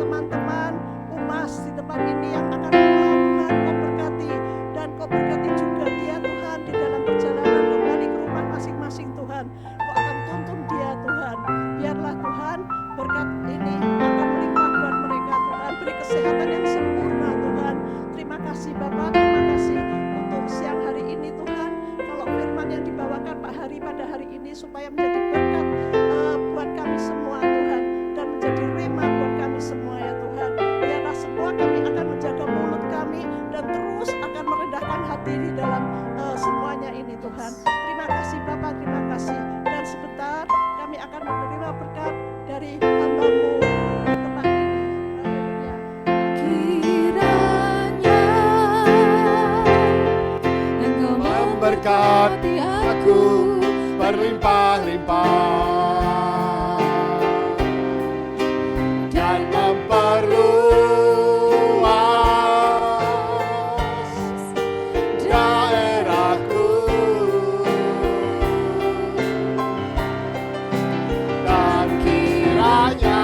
teman-teman umat di tempat ini yang akan pulang Tuhan, Kau berkati dan Kau berkati juga dia Tuhan di dalam perjalanan kembali ke rumah masing-masing Tuhan. Kau akan tuntun dia Tuhan. Biarlah Tuhan berkat ini akan melimpah buat mereka Tuhan. Beri kesehatan yang sempurna Tuhan. Terima kasih Bapak, terima kasih untuk siang hari ini Tuhan. Kalau firman yang dibawakan Pak Hari pada hari ini supaya menjadi berkat buat kami semua Tuhan. Dan menjadi rema buat kami semua ya Tuhan. Biarlah semua kami akan menjaga mulut kami dan terus akan merendahkan hati di dalam semuanya ini Tuhan. Terima kasih Bapak, terima kasih. Dan sebentar kami akan menerima berkat dari hamba-Mu di tempat ini. Haleluya.
Kiranya Engkau
Memberkati aku berlimpah-limpah dan memperluas daerahku, dan kiranya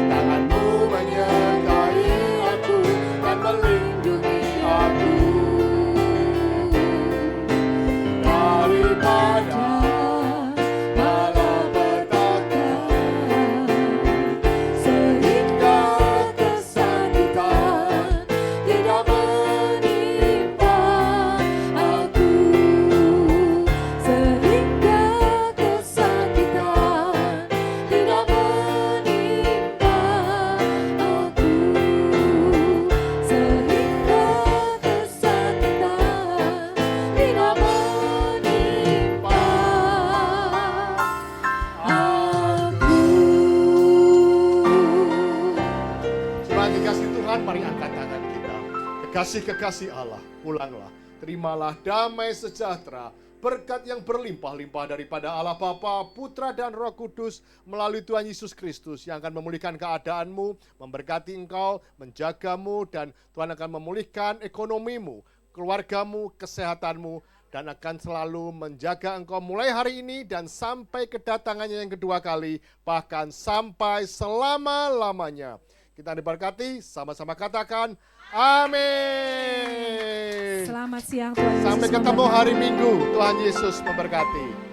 tangan-Mu menyertai aku dan melindungi aku. Kekasih-kekasih Allah, pulanglah. Terimalah damai sejahtera, berkat yang berlimpah-limpah daripada Allah Bapa, Putra dan Roh Kudus melalui Tuhan Yesus Kristus yang akan memulihkan keadaanmu, memberkati engkau, menjagamu, dan Tuhan akan memulihkan ekonomimu, keluargamu, kesehatanmu, dan akan selalu menjaga engkau mulai hari ini dan sampai kedatangannya yang kedua kali, bahkan sampai selama-lamanya. Kita diberkati, sama-sama katakan amin.
Selamat siang Tuhan Yesus
Sampai ketemu
memberkati.
hari Minggu, Tuhan Yesus memberkati.